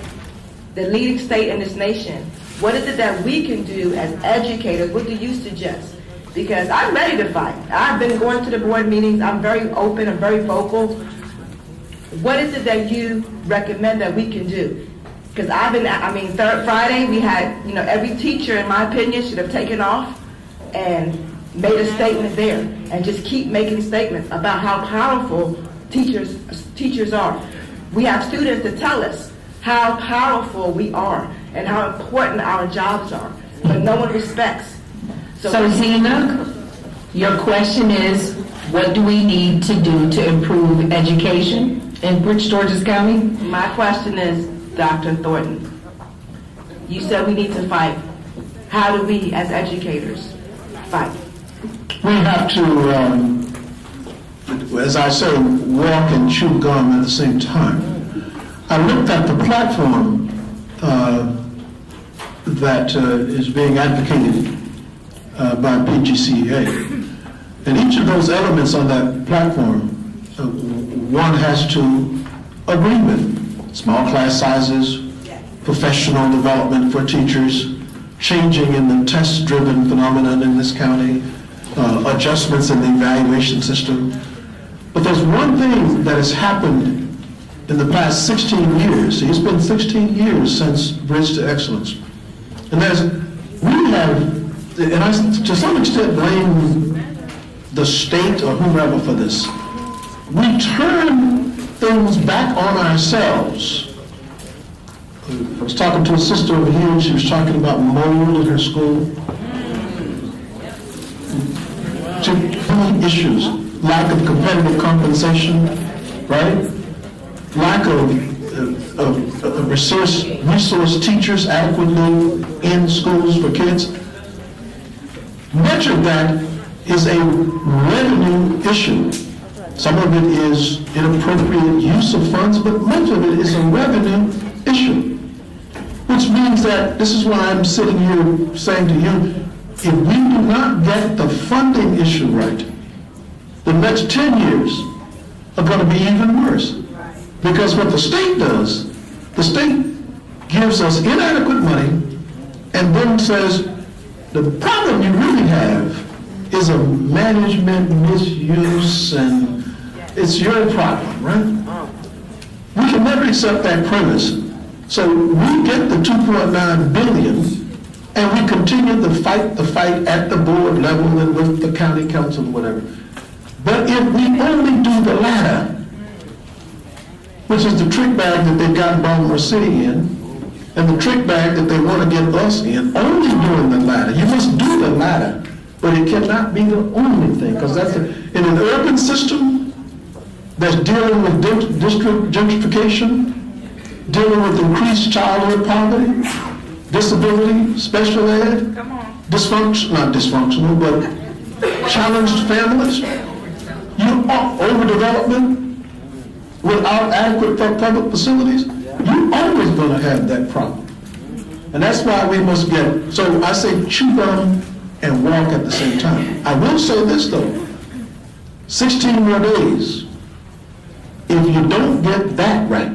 the leading state in this nation, what is it that we can do as educators? What do you suggest? Because I'm ready to fight. I've been going to the board meetings. I'm very open and very vocal. What is it that you recommend that we can do? Because Friday we had, every teacher, in my opinion, should have taken off and made a statement there and just keep making statements about how powerful teachers are. We have students to tell us how powerful we are and how important our jobs are, but no one respects. So Zena, your question is, what do we need to do to improve education in Prince George's County? My question is, Dr. Thornton, you said we need to fight. How do we, as educators, fight? We have to, as I say, walk and chew gum at the same time. I looked at the platform that is being advocated by PGCEA. And each of those elements on that platform, one has to agree with. Small class sizes, professional development for teachers, changing in the test-driven phenomenon in this county, adjustments in the evaluation system. But there's one thing that has happened in the past 16 years. It's been 16 years since Bridge to Excellence. And we have, and I to some extent blame the state or whomever for this. We turn things back on ourselves. I was talking to a sister over here, and she was talking about mold in her school. Two issues: lack of competitive compensation, right? Lack of resource teachers adequately in schools for kids. Much of that is a revenue issue. Some of it is inappropriate use of funds, but much of it is a revenue issue. Which means that, this is why I'm sitting here saying to you, if we do not get the funding issue right, the next 10 years are going to be even worse. Because what the state does, the state gives us inadequate money and then says, the problem you really have is a management misuse and it's your problem, right? We can never accept that premise. So we get the 2.9 billion and we continue to fight the fight at the board level and with the county council or whatever. But if we only do the latter, which is the trick bag that they've gotten Baltimore City in, and the trick bag that they want to get us in, only doing the latter. You must do the latter, but it cannot be the only thing, because that's in an urban system that's dealing with district gentrification, dealing with increased childhood poverty, disability, special ed, not dysfunctional, but challenged families, overdevelopment, without adequate public facilities, you're always going to have that problem. And that's why we must get, so I say chew gum and walk at the same time. I will say this though, 16 more days, if you don't get that right,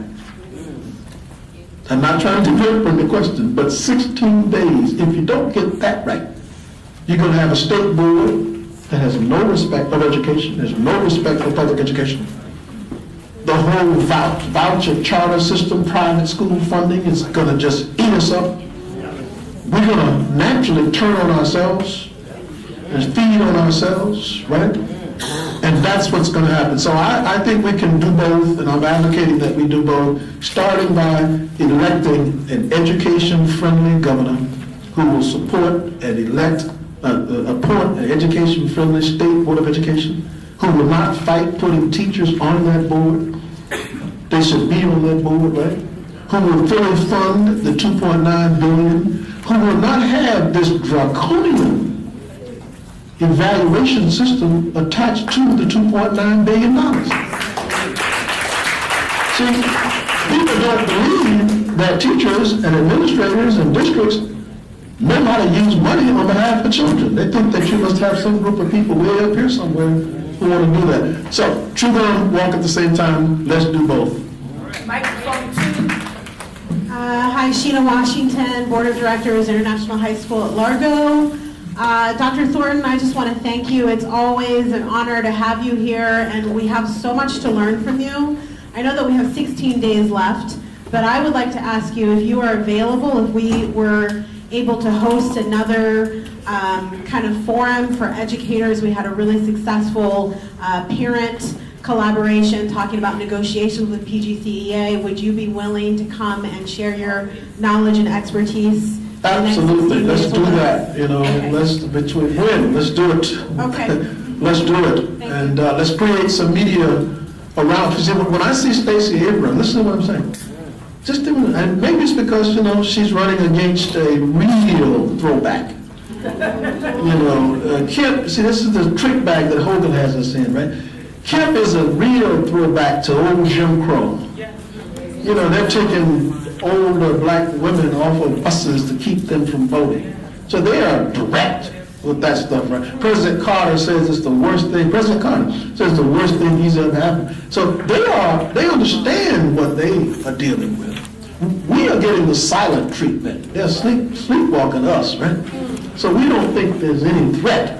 I'm not trying to divert from the question, but 16 days, if you don't get that right, you're going to have a state board that has no respect of education, has no respect for public education. The whole voucher charter system, private school funding is going to just eat us up. We're going to naturally turn on ourselves and feed on ourselves, right? And that's what's going to happen. So I think we can do both, and I'm advocating that we do both, starting by electing an education-friendly governor who will support and appoint an education-friendly state board of education, who will not fight putting teachers on that board. They should be on that board, right? Who will fully fund the 2.9 billion, who will not have this draconian evaluation system attached to the $2.9 billion. See, people don't believe that teachers and administrators and districts know how to use money on behalf of children. They think that you must have some group of people way up here somewhere who want to do that. So, chew gum, walk at the same time. Let's do both. Microphone 2. Hi, Sheena Washington, Board of Directors, International High School at Largo. Dr. Thornton, I just want to thank you. It's always an honor to have you here, and we have so much to learn from you. I know that we have 16 days left, but I would like to ask you if you are available, if we were able to host another kind of forum for educators. We had a really successful parent collaboration talking about negotiations with PGCEA. Would you be willing to come and share your knowledge and expertise? Absolutely, let's do that, okay. Let's do it. Okay. Let's do it, and let's create some media around, because when I see Stacey Abrams, listen to what I'm saying. And maybe it's because, she's running against a real throwback. Kemp, see, this is the trick bag that Hogan has us in, right? Kemp is a real throwback to old Jim Crow. They're taking older black women off of buses to keep them from voting. So they are direct with that stuff, right? President Carter says it's the worst thing. President Carter says the worst thing he's ever happened. So they understand what they are dealing with. We are getting the silent treatment. They're sleepwalking us, right? So we don't think there's any threat.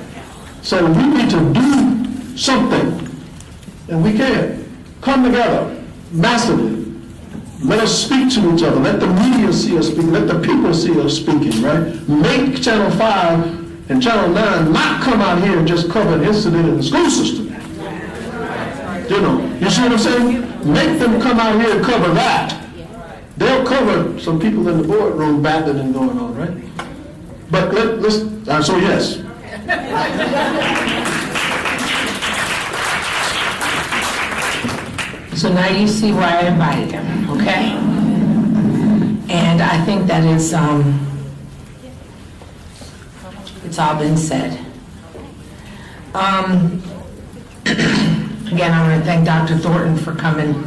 So we need to do something, and we can. Come together massively. Let us speak to each other. Let the media see us speaking. Let the people see us speaking, right? Make Channel 5 and Channel 9 not come out here and just cover an incident in the school system. You know, you see what I'm saying? Make them come out here and cover that. They'll cover some people in the boardroom battling and going on, right? But let's, so yes. So now you see why I invited him, okay? And I think that is, it's all been said. Again, I want to thank Dr. Thornton for coming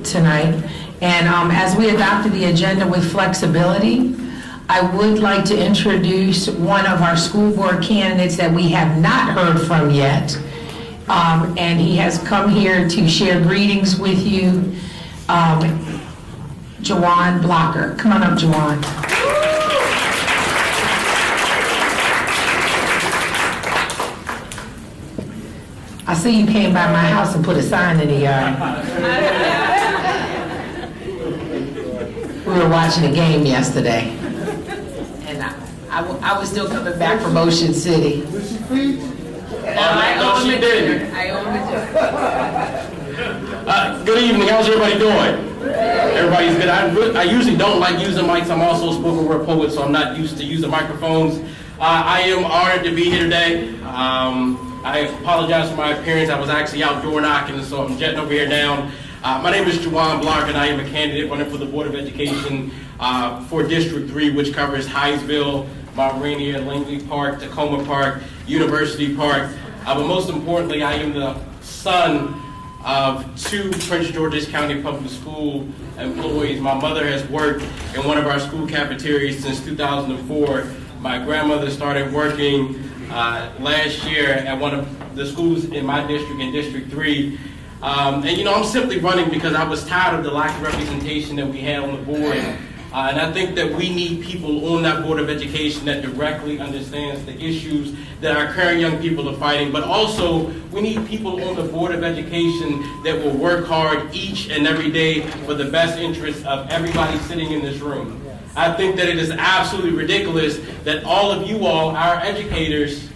tonight. And as we adopted the agenda with flexibility, I would like to introduce one of our school board candidates that we have not heard from yet. And he has come here to share greetings with you. Jawan Blocker. Come on up, Jawan. I see you came by my house and put a sign in the yard. We were watching a game yesterday. And I was still coming back from Ocean City. I owe him a dinner. I owe him a dinner. Good evening. How's everybody doing? Everybody's good. I usually don't like using mics. I'm also a spoken word poet, so I'm not used to using microphones. I am honored to be here today. I apologize for my appearance. I was actually out door knocking, so I'm jetting over here now. My name is Jawan Blocker, and I am a candidate running for the Board of Education for District 3, which covers Hinesville, Mount Rainier, Langley Park, Tacoma Park, University Park. But most importantly, I am the son of two Prince George's County Public School employees. My mother has worked in one of our school cafeterias since 2004. My grandmother started working last year at one of the schools in my district, in District 3. And you know, I'm simply running because I was tired of the lack of representation that we had on the board. And I think that we need people on that Board of Education that directly understands the issues that our current young people are fighting, but also we need people on the Board of Education that will work hard each and every day for the best interests of everybody sitting in this room. I think that it is absolutely ridiculous that all of you all, our educators,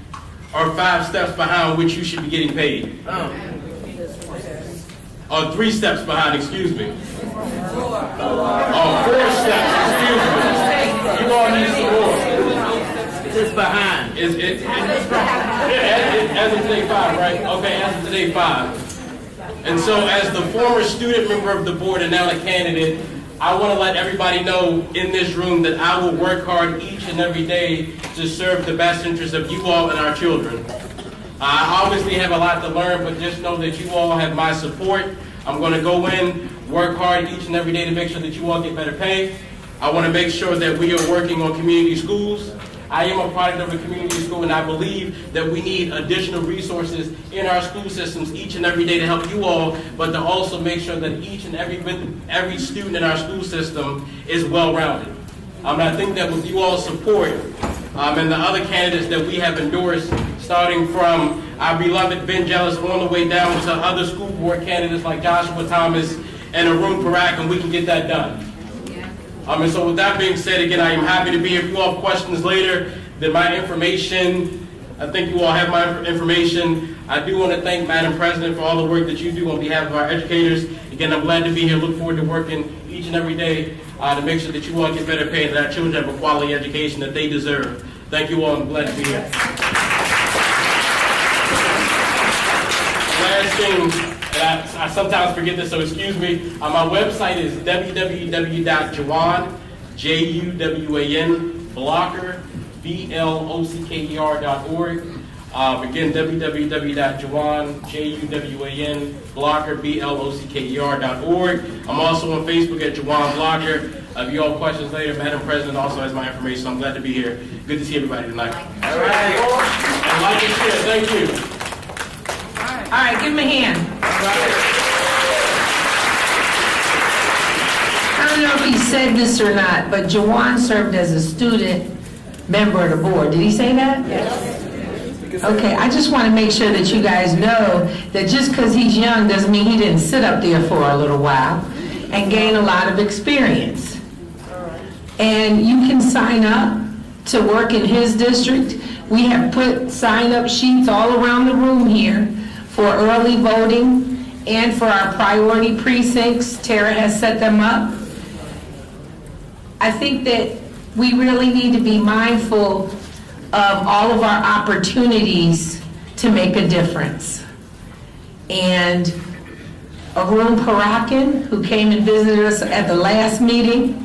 are 5 steps behind which you should be getting paid. Or 3 steps behind, excuse me. 4 steps, excuse me. You all need some more. It's behind. As of today 5, right? Okay, as of today 5. And so as the former student member of the board and now a candidate, I want to let everybody know in this room that I will work hard each and every day to serve the best interests of you all and our children. I obviously have a lot to learn, but just know that you all have my support. I'm going to go in, work hard each and every day to make sure that you all get better pay. I want to make sure that we are working on community schools. I am a product of a community school, and I believe that we need additional resources in our school systems each and every day to help you all, but to also make sure that each and every student in our school system is well-rounded. I think that with you all's support and the other candidates that we have endorsed, starting from our beloved Ben Jealous on the way down to other school board candidates like Joshua Thomas and Arun Parak, and we can get that done. And so with that being said, again, I am happy to be here. If you all have questions later, then my information, I think you all have my information. I do want to thank Madam President for all the work that you do on behalf of our educators. Again, I'm glad to be here. Look forward to working each and every day to make sure that you all get better pay and that our children have a quality education that they deserve. Thank you all. I'm glad to be here. Last thing, and I sometimes forget this, so excuse me. My website is www.jawan, J-U-W-A-N, blocker, B-L-O-C-K-E-R.org. Again, www.jawan, J-U-W-A-N, blocker, B-L-O-C-K-E-R.org. I'm also on Facebook at Jawan Blocker. If you all have questions later, Madam President also has my information, so I'm glad to be here. Good to see everybody tonight. All right. And like and share, thank you. All right, give him a hand. don't know if he said this or not, but Jawan served as a student member of the board. Did he say that? Yes. Okay, I just want to make sure that you guys know that just because he's young doesn't mean he didn't sit up there for a little while and gain a lot of experience. And you can sign up to work in his district. We have put sign-up sheets all around the room here for early voting and for our priority precincts. Tara has set them up. I think that we really need to be mindful of all of our opportunities to make a difference. And Arun Parakin, who came and visited us at the last meeting,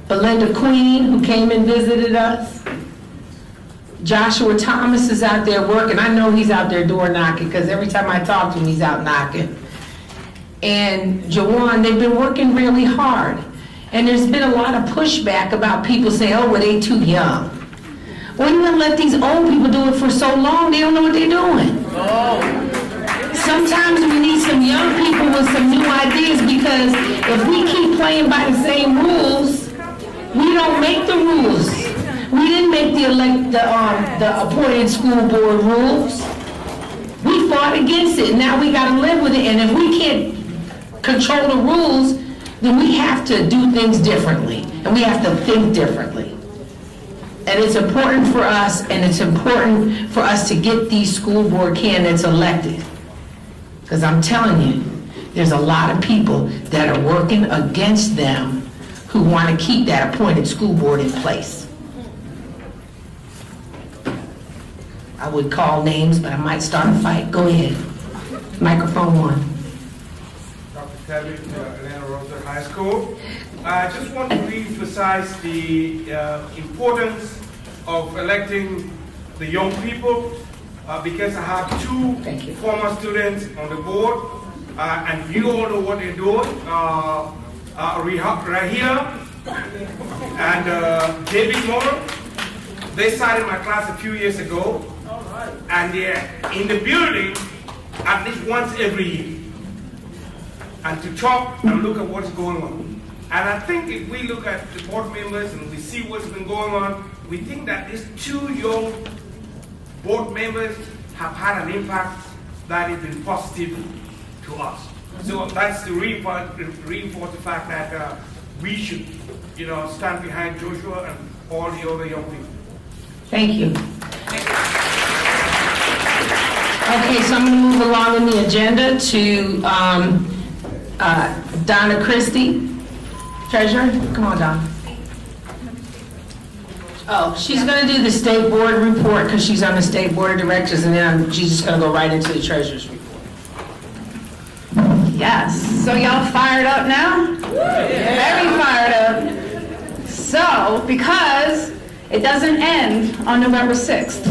Belinda Queen, who came and visited us, Joshua Thomas is out there working. I know he's out there door knocking because every time I talk to him, he's out knocking. And Jawan, they've been working really hard. And there's been a lot of pushback about people saying, oh, well, they too young. Well, you're gonna let these old people do it for so long, they don't know what they're doing. Sometimes we need some young people with some new ideas, because if we keep playing by the same rules, we don't make the rules. We didn't make the appointed school board rules. We fought against it, now we gotta live with it, and if we can't control the rules, then we have to do things differently, and we have to think differently. And it's important for us, and it's important for us to get these school board candidates elected. Because I'm telling you, there's a lot of people that are working against them who want to keep that appointed school board in place. I would call names, but I might start a fight. Go ahead. Microphone one. Dr. Teddy, Atlanta Rosa High School. I just want to re-emphasize the importance of electing the young people, because I have two former students on the board, and you all know what they're doing. Rahia and David Moore, they started my class a few years ago, and they're in the building at least once every year, and to talk and look at what's going on. And I think if we look at the board members and we see what's been going on, we think that these two young board members have had an impact that has been positive to us. So that's to reinforce the fact that we should, stand behind Joshua and all the other young people. Thank you. Okay, so I'm going to move along in the agenda to Donna Christie, Treasurer. Come on, Donna. Oh, she's going to do the state board report because she's on the state board of directors, and then she's just going to go right into the treasurer's report. Yes, so y'all fired up now? Very fired up. So, because it doesn't end on November 6th,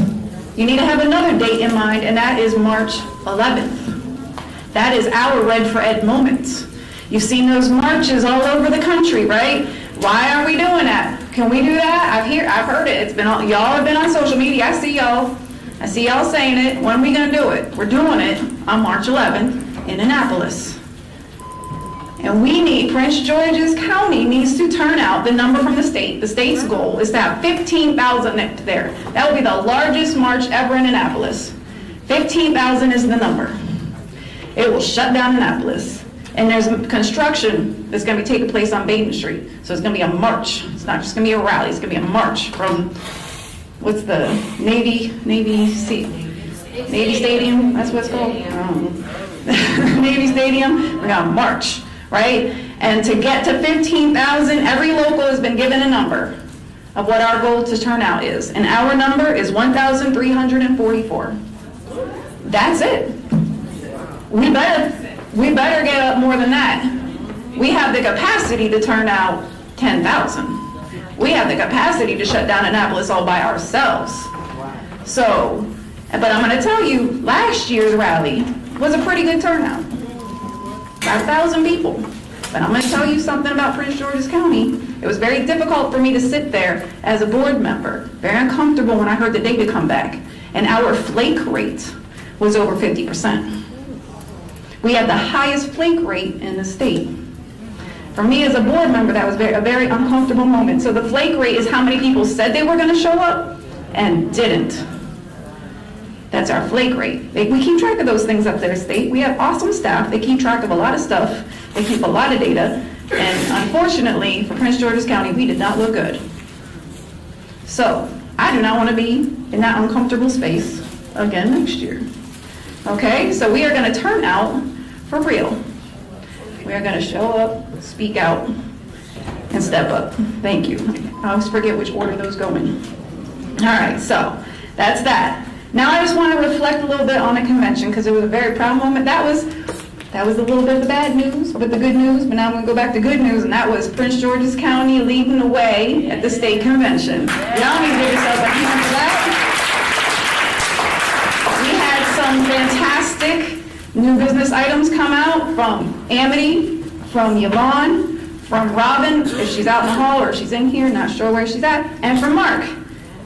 you need to have another date in mind, and that is March 11th. That is our Red for Ed moment. You've seen those marches all over the country, right? Why are we doing that? Can we do that? I've heard it. It's been y'all have been on social media. I see y'all saying it. When are we gonna do it? We're doing it on March 11th in Annapolis. And we need, Prince George's County needs to turn out the number from the state. The state's goal is to have 15,000 there. That will be the largest march ever in Annapolis. 15,000 is the number. It will shut down Annapolis. And there's construction that's going to be taking place on Baden Street. So it's going to be a march. It's not just going to be a rally. It's going to be a march from, what's the, Navy Stadium? That's what it's called? Navy Stadium. We're going to march, right? And to get to 15,000, every local has been given a number of what our goal to turnout is. And our number is 1,344. That's it. We better get up more than that. We have the capacity to turn out 10,000. We have the capacity to shut down Annapolis all by ourselves. So, but I'm going to tell you, last year's rally was a pretty good turnout. 5,000 people. But I'm going to tell you something about Prince George's County. It was very difficult for me to sit there as a board member. Very uncomfortable when I heard the data come back. And our flake rate was over 50%. We had the highest flake rate in the state. For me as a board member, that was a very uncomfortable moment. So the flake rate is how many people said they were going to show up and didn't. That's our flake rate. We keep track of those things up there, state. We have awesome staff. They keep track of a lot of stuff. They keep a lot of data. And unfortunately, for Prince George's County, we did not look good. So I do not want to be in that uncomfortable space again next year. Okay, so we are going to turn out for real. We are going to show up, speak out, and step up. Thank you. I always forget which order those go in. All right, so that's that. Now I just want to reflect a little bit on the convention because it was a very proud moment. That was a little bit of the bad news, but the good news. But now I'm going to go back to good news, and that was Prince George's County leading the way at the state convention. Y'all need to give yourselves a hand for that. We had some fantastic new business items come out from Amity, from Yvonne, from Robin, if she's out in the hall or she's in here, not sure where she's at, and from Mark,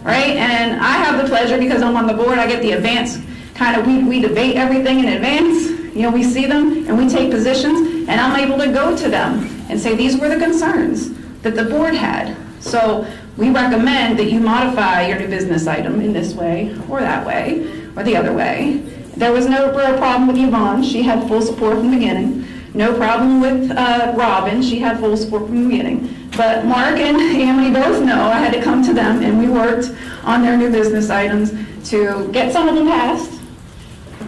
right? And I have the pleasure, because I'm on the board, I get the advance, we debate everything in advance. You know, we see them and we take positions, and I'm able to go to them and say, these were the concerns that the board had. So we recommend that you modify your new business item in this way, or that way, or the other way. There was no real problem with Yvonne. She had full support from the beginning. No problem with Robin. She had full support from the beginning. But Mark and Amity both know I had to come to them, and we worked on their new business items to get some of them passed.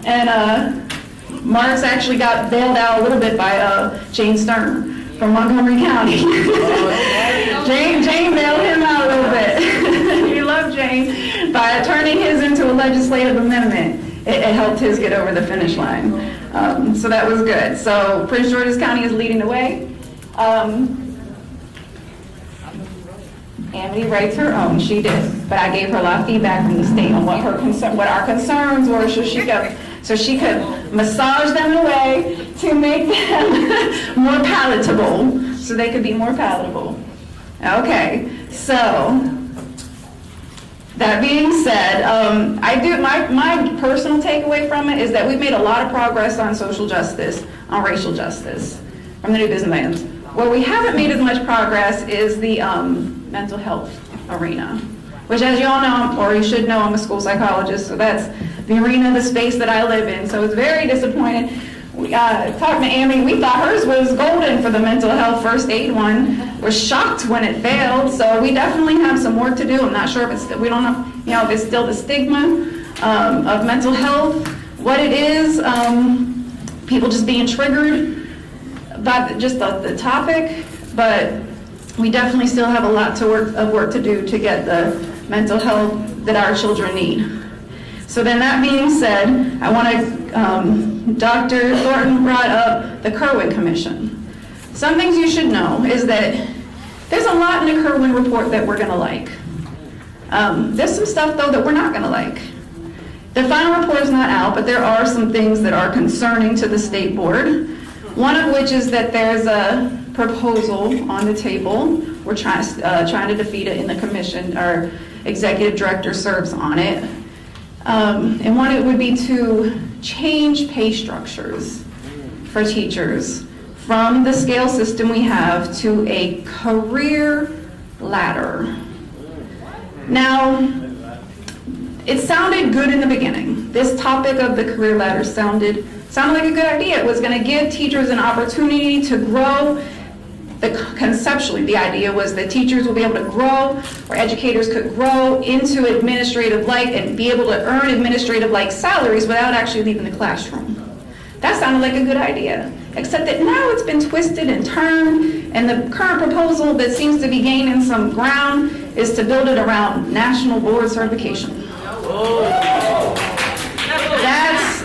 And Mark's actually got bailed out a little bit by Jane Stern from Montgomery County. Jane bailed him out a little bit. We love Jane. By turning his into a legislative amendment, it helped his get over the finish line. So that was good. So Prince George's County is leading the way. Amity writes her own, she did. But I gave her a lot of feedback from the state on what our concerns were, so she could massage them in a way to make them more palatable, so they could be more palatable. Okay, so that being said, my personal takeaway from it is that we've made a lot of progress on social justice, on racial justice, from the new business items. Where we haven't made as much progress is the mental health arena, which, as you all know, or you should know, I'm a school psychologist, so that's the arena, the space that I live in. So it's very disappointed. We talked to Amy, we thought hers was golden for the mental health first aid one. We're shocked when it failed, so we definitely have some work to do. I'm not sure if it's, we don't know, if it's still the stigma of mental health, what it is, people just being triggered by just the topic, but we definitely still have a lot of work to do to get the mental health that our children need. So then that being said, I want to, Dr. Thornton brought up the Kerwin Commission. Some things you should know is that there's a lot in the Kerwin report that we're going to like. There's some stuff, though, that we're not going to like. The final report is not out, but there are some things that are concerning to the state board. One of which is that there's a proposal on the table. We're trying to defeat it in the commission. Our executive director serves on it. And one, it would be to change pay structures for teachers from the scale system we have to a career ladder. Now, it sounded good in the beginning. This topic of the career ladder sounded like a good idea. It was going to give teachers an opportunity to grow. Conceptually, the idea was that teachers will be able to grow, or educators could grow into administrative-like and be able to earn administrative-like salaries without actually leaving the classroom. That sounded like a good idea, except that now it's been twisted and turned, and the current proposal that seems to be gaining some ground is to build it around national board certification. That's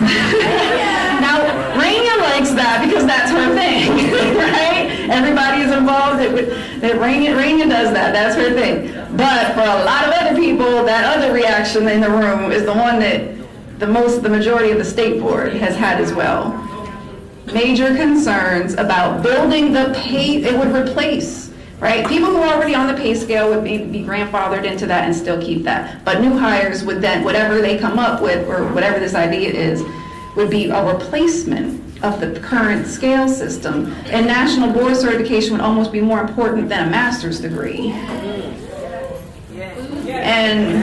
now Raina likes that because that's her thing, right? Everybody is involved. That Raina does that. That's her thing. But for a lot of other people, that other reaction in the room is the one that the majority of the state board has had as well. Major concerns about building the pay. It would replace, right? People who are already on the pay scale would be grandfathered into that and still keep that. But new hires would then, whatever they come up with, or whatever this idea is, would be a replacement of the current scale system. And national board certification would almost be more important than a master's degree. And,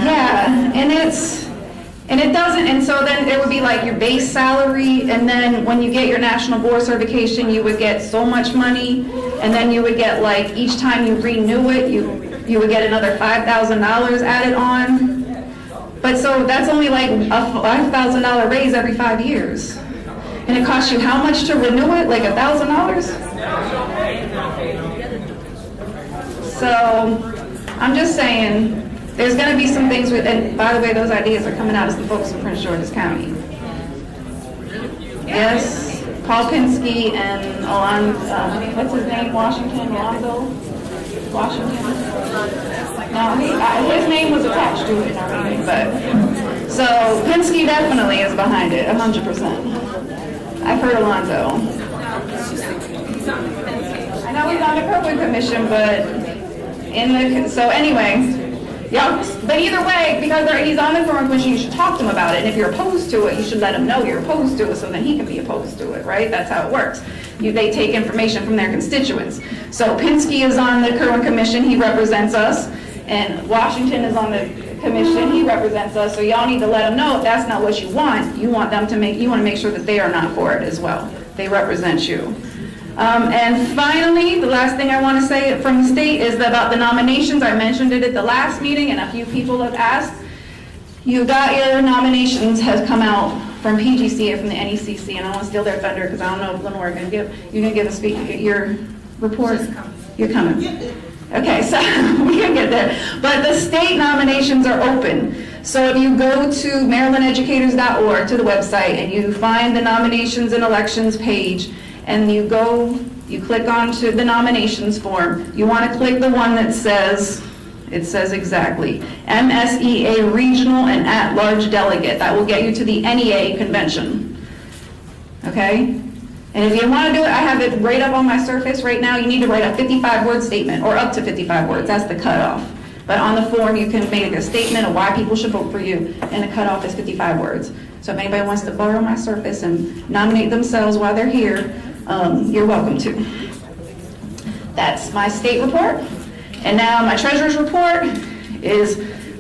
yeah, and it doesn't, and so then it would be like your base salary, and then when you get your national board certification, you would get so much money, and then you would get like, each time you renew it, you would get another $5,000 added on. But so that's only like a $5,000 raise every 5 years. And it costs you how much to renew it? Like $1,000? So, I'm just saying, there's going to be some things with, and by the way, those ideas are coming out as the folks in Prince George's County. Yes, Paul Pinsky and what's his name, Alonzo Washington? No, his name was attached to it in our meeting, but, so Pinsky definitely is behind it, 100%. I've heard Alonzo. I know he's on the Kirkwood Commission, but so anyway, yeah, but either way, because he's on the Kirkwood Commission, you should talk to him about it, and if you're opposed to it, you should let him know you're opposed to it, so then he can be opposed to it, right? That's how it works. They take information from their constituents. So Pinsky is on the Kirkwood Commission, he represents us, and Washington is on the commission, he represents us, so y'all need to let them know if that's not what you want. You want to make sure that they are not for it as well. They represent you. And finally, the last thing I want to say from the state is about the nominations. I mentioned it at the last meeting, and a few people have asked. You got your nominations has come out from PGC and from the NECC, and I don't want to steal their thunder because I don't know if Lenore can give your report. You're coming. Okay, so we can get there. But the state nominations are open. So if you go to marylandeducators.org to the website and you find the nominations and elections page, and you click onto the nominations form, you want to click the one that says, it says exactly, MSEA Regional and At-Large Delegate. That will get you to the NEA convention. Okay? And if you want to do it, I have it right up on my Surface right now. You need to write a 55-word statement, or up to 55 words. That's the cutoff. But on the form, you can make a statement of why people should vote for you, and the cutoff is 55 words. So if anybody wants to borrow my Surface and nominate themselves while they're here, you're welcome to. That's my state report. And now my treasurer's report is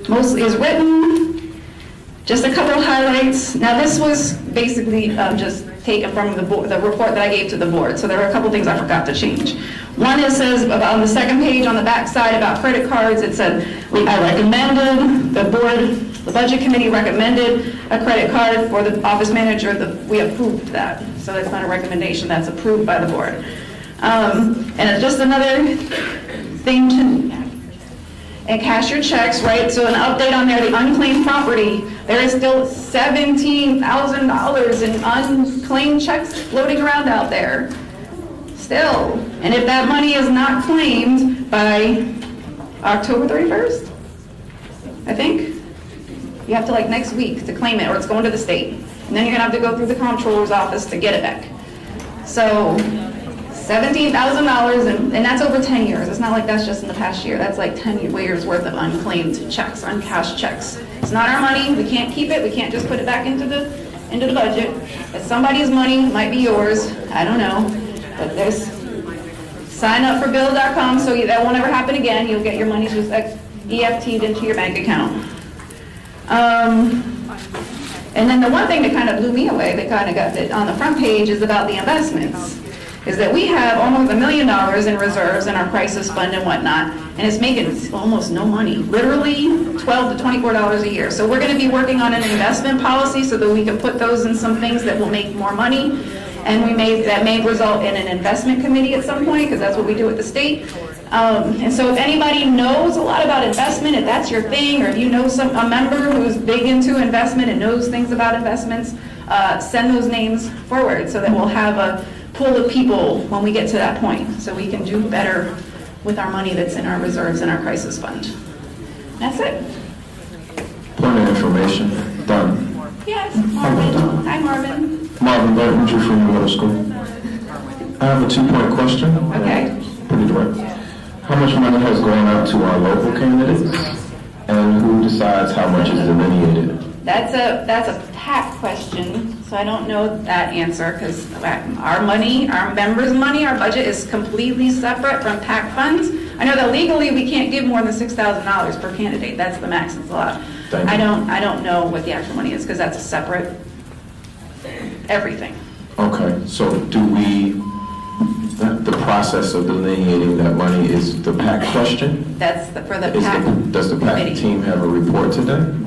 written, just a couple of highlights. Now this was basically just taken from the report that I gave to the board. So there were a couple things I forgot to change. One, it says about on the second page on the back side about credit cards, it said, I recommended, the budget committee recommended a credit card for the office manager, we approved that. So that's not a recommendation, that's approved by the board. And just another thing and cash your checks, right? So an update on there, the unclaimed property, there is still $17,000 in unclaimed checks floating around out there. Still. And if that money is not claimed by October 31st, I think, you have to next week to claim it, or it's going to the state. And then you're gonna have to go through the comptroller's office to get it back. So, $17,000, and that's over 10 years. It's not like that's just in the past year. That's like 10 years worth of unclaimed checks, uncashed checks. It's not our money. We can't keep it. We can't just put it back into the budget. It's somebody's money. It might be yours. I don't know. But there's sign up for bill.com so that won't ever happen again. You'll get your money just EFT'd into your bank account. And then the one thing that kind of blew me away, that kind of got it on the front page, is about the investments. Is that we have almost $1 million in reserves in our crisis fund and whatnot, and it's making almost no money, literally $12 to $24 a year. So we're going to be working on an investment policy so that we can put those in some things that will make more money, and that may result in an investment committee at some point, because that's what we do at the state. And so if anybody knows a lot about investment, if that's your thing, or if you know a member who's big into investment and knows things about investments, send those names forward so that we'll have a pool of people when we get to that point, so we can do better with our money that's in our reserves and our crisis fund. That's it. Point of information, done. Yes, Marvin. Hi, Marvin. Marvin Burton, Drew Freeman Middle School. I have a 2-point question. Okay. Pretty direct. How much money has gone out to our local candidates, and who decides how much is delineated? That's a PAC question, so I don't know that answer, because our money, our members' money, our budget is completely separate from PAC funds. I know that legally, we can't give more than $6,000 per candidate, that's the max it's allowed. Thank you. I don't know what the actual money is, because that's a separate everything. Okay, so do we, the process of delineating that money is the PAC question? That's for the PAC. Does the PAC team have a report today?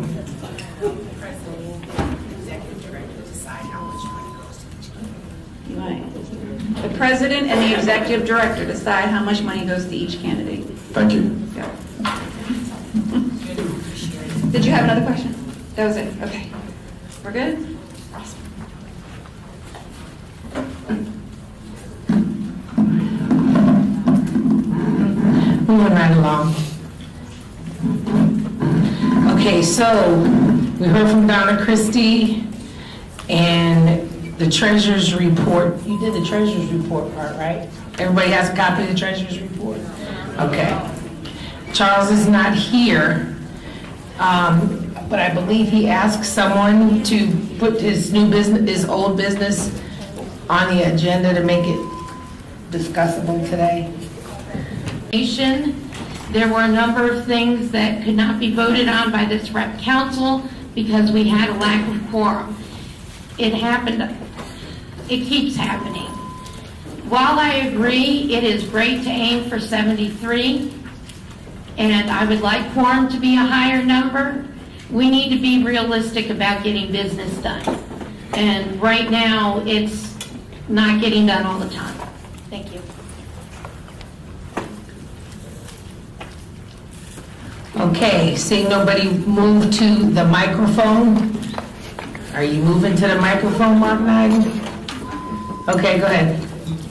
The president and the executive director decide how much money goes to each candidate. Thank you. Yeah. Did you have another question? That was it, okay. We're good? Awesome. Moving right along. Okay, so we heard from Donna Christie and the treasurer's report. You did the treasurer's report part, right? Everybody has a copy of the treasurer's report? Okay. Charles is not here, but I believe he asked someone to put his new business, his old business on the agenda to make it discussable today. There were a number of things that could not be voted on by this rep council because we had a lack of quorum. It happened, it keeps happening. While I agree it is great to aim for 73, and I would like quorum to be a higher number, we need to be realistic about getting business done. And right now, it's not getting done all the time. Thank you. Okay, seeing nobody move to the microphone. Are you moving to the microphone, Mark Knighton? Okay, go ahead.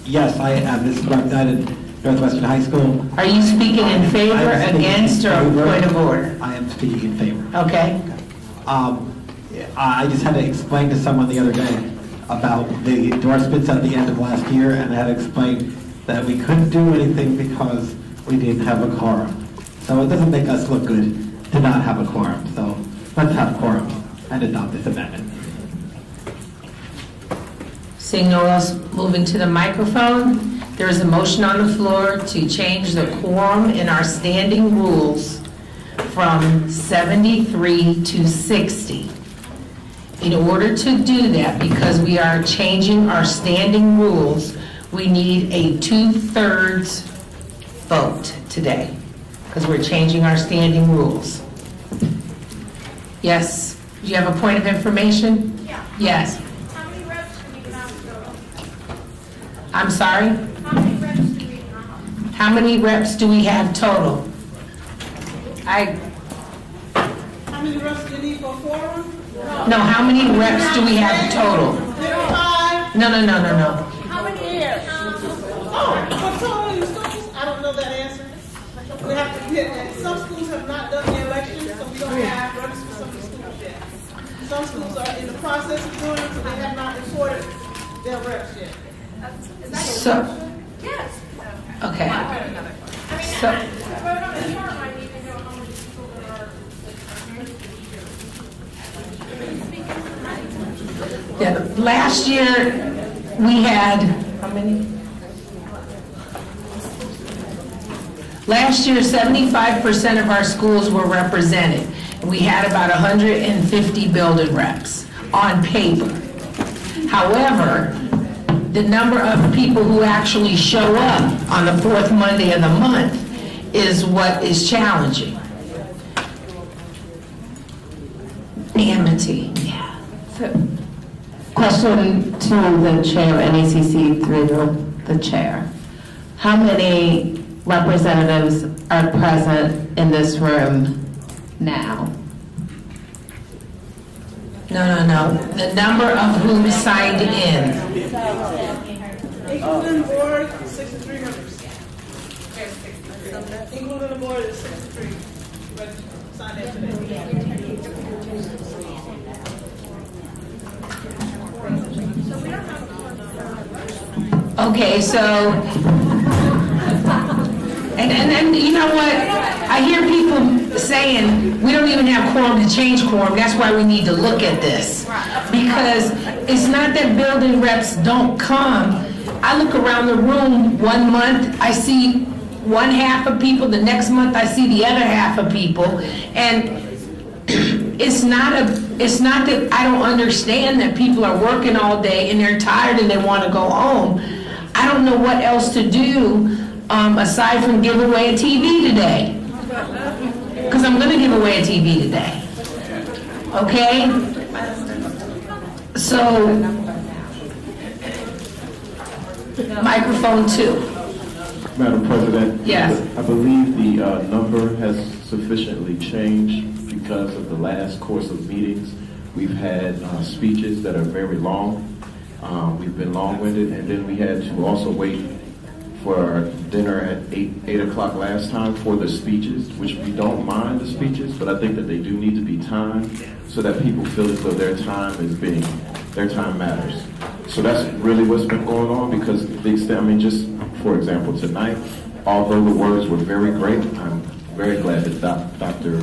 Yes, I am. This is Mark Knighton, Northwestern High School. Are you speaking in favor, I'm speaking against, in or favor. point of order? I am speaking in favor. Okay. I just had to explain to someone the other day about the endorsements at the end of last year, and I had to explain that we couldn't do anything because we didn't have a quorum. So it doesn't make us look good to not have a quorum. So let's have quorum and adopt this amendment. Seeing no one else moving to the microphone, there is a motion on the floor to change the quorum in our standing rules from 73 to 60. In order to do that, because we are changing our standing rules, we need a 2/3 vote today, because we're changing our standing rules. Yes, do you have a point of information? Yeah. Yes. How many reps do we have total? I'm sorry? How many reps do we have? How many reps do we have total? How many reps do you need for a quorum? No, how many reps do we have total? 55? No. How many years? Oh, for total in schools? I don't know that answer. We have to get that. Some schools have not done the election, so we don't have reps for some of the schools yet. Some schools are in the process of doing it, so they have not reported their reps yet. Is that So, Yes. okay. I mean, So, vote on the form, I need to know how many people there are. yeah, last year, we had, how many? Last year, 75% of our schools were represented. And we had about 150 building reps on paper. However, the number of people who actually show up on the fourth Monday of the month is what is challenging. Amity, yeah. Question to the chair of NACC through the chair. How many representatives are present in this room now? No. The number of whom signed in. Including the board, 63 members. Including the board is 63. But signed in today. Okay, so, And you know what? I hear people saying, we don't even have quorum to change quorum. That's why we need to look at this. Because it's not that building reps don't come. I look around the room 1 month, I see one half of people, the next month I see the other half of people. And it's not that I don't understand that people are working all day and they're tired and they want to go home. I don't know what else to do aside from give away a TV today. Because I'm going to give away a TV today. Okay? So, microphone 2. Madam President? Yes. I believe the number has sufficiently changed because of the last course of meetings. We've had speeches that are very long. We've been long-winded, and then we had to also wait for our dinner at 8 o'clock last time for the speeches, which we don't mind the speeches, but I think that they do need to be timed so that people feel as though their time matters. So that's really what's been going on, because the extent, I mean, just for example, tonight, although the words were very great, I'm very glad that Dr.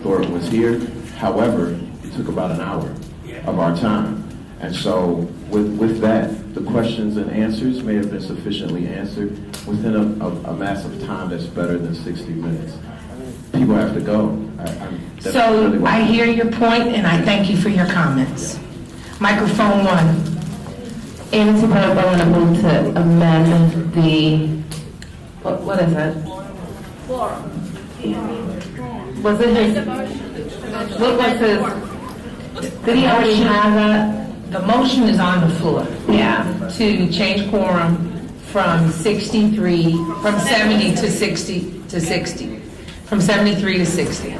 Thornton was here. However, it took about an hour of our time. And so with that, the questions and answers may have been sufficiently answered within a massive time that's better than 60 minutes. People have to go. So I hear your point, and I thank you for your comments. Microphone 1. Amy Superb, I want to move to amend the, what is it? Was it his, what was his, did he already have that? The motion is on the floor. Yeah. To change quorum from 63, from 70 to 60, from 73 to 60.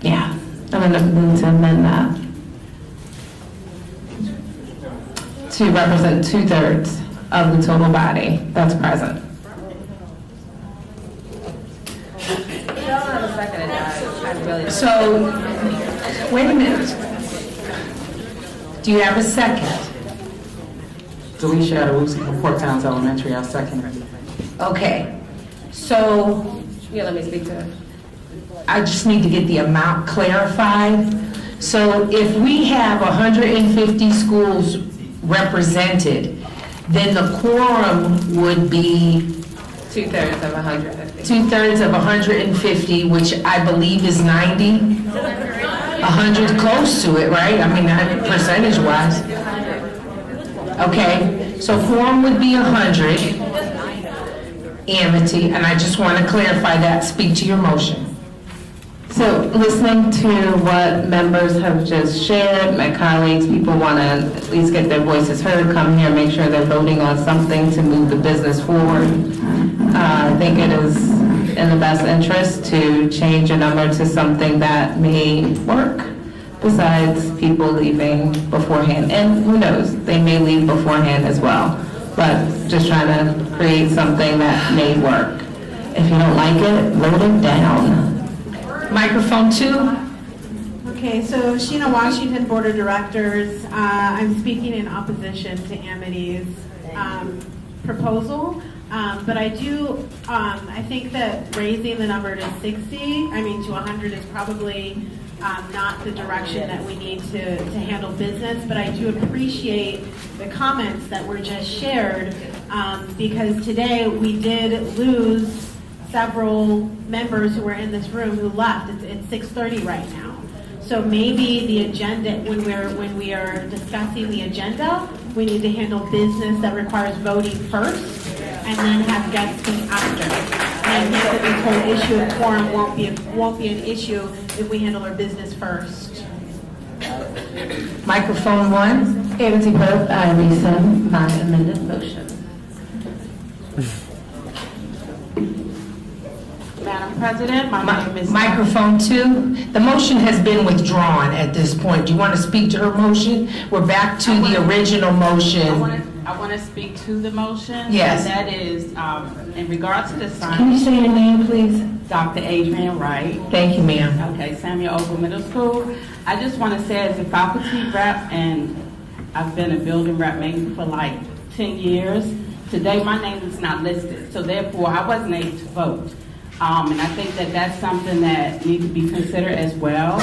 Yeah, I'm going to move to amend that. To represent 2/3 of the total body that's present. So, wait a minute. Do you have a second? Delisha Adewusi from Port Towns Elementary, I'll second it. Okay, so. Yeah, let me speak to it. I just need to get the amount clarified. So if we have 150 schools represented, then the quorum would be 2/3 of 150. 2/3 of 150, which I believe is 90. 100, close to it, right? I mean, percentage-wise. Okay, so quorum would be 100. Amity, and I just want to clarify that. Speak to your motion. So listening to what members have just shared, my colleagues, people want to at least get their voices heard, come here, make sure they're voting on something to move the business forward. I think it is in the best interest to change a number to something that may work, besides people leaving beforehand. And who knows, they may leave beforehand as well. But just trying to create something that may work. If you don't like it, vote it down. Microphone 2. Okay, so Sheena Washington, Board of Directors. I'm speaking in opposition to Amity's proposal. But I do, I think that raising the number to 60, to 100 is probably not the direction that we need to handle business. But I do appreciate the comments that were just shared, because today we did lose several members who were in this room who left. It's 6:30 right now. So maybe the agenda, when we are discussing the agenda, we need to handle business that requires voting first, and then have guests speak after. And I think that this whole issue of quorum won't be an issue if we handle our business first. Microphone 1. Amity Pope, I rescind my amended motion. Madam President, my name is... Microphone 2. The motion has been withdrawn at this point. Do you want to speak to her motion? We're back to the original motion. I want to speak to the motion. Yes. And that is, in regards to the sign. Can you say your name, please? Dr. Adrian Wright. Thank you, ma'am. Okay, Samuel Oval Middle School. I just want to say, as a faculty rep, and I've been a building rep maybe for like 10 years, Today, my name is not listed, so therefore, I wasn't able to vote. And I think that that's something that needs to be considered as well,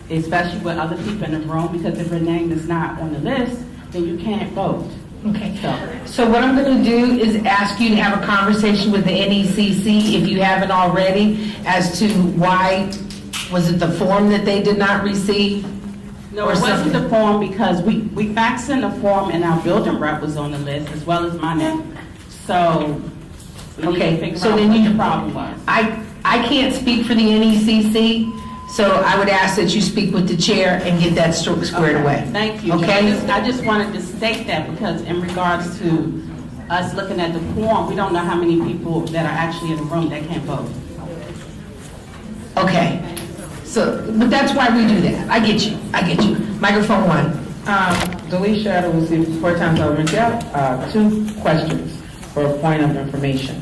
especially with other people in the room, because if your name is not on the list, then you can't vote. Okay, so what I'm going to do is ask you to have a conversation with the NECC, if you haven't already, as to why, was it the form that they did not receive? No, it wasn't the form because we faxed in the form and our building rep was on the list as well as my name. So, we need to figure out what the problem was. I can't speak for the NECC, so I would ask that you speak with the chair and get that squared away. Thank you. Okay? I just wanted to state that because in regards to us looking at the form, we don't know how many people that are actually in the room that can't vote. Okay, so, but that's why we do that. I get you. Microphone one. Delisha Adewusi, Fort Towns Elementary. I have 2 questions for a point of information.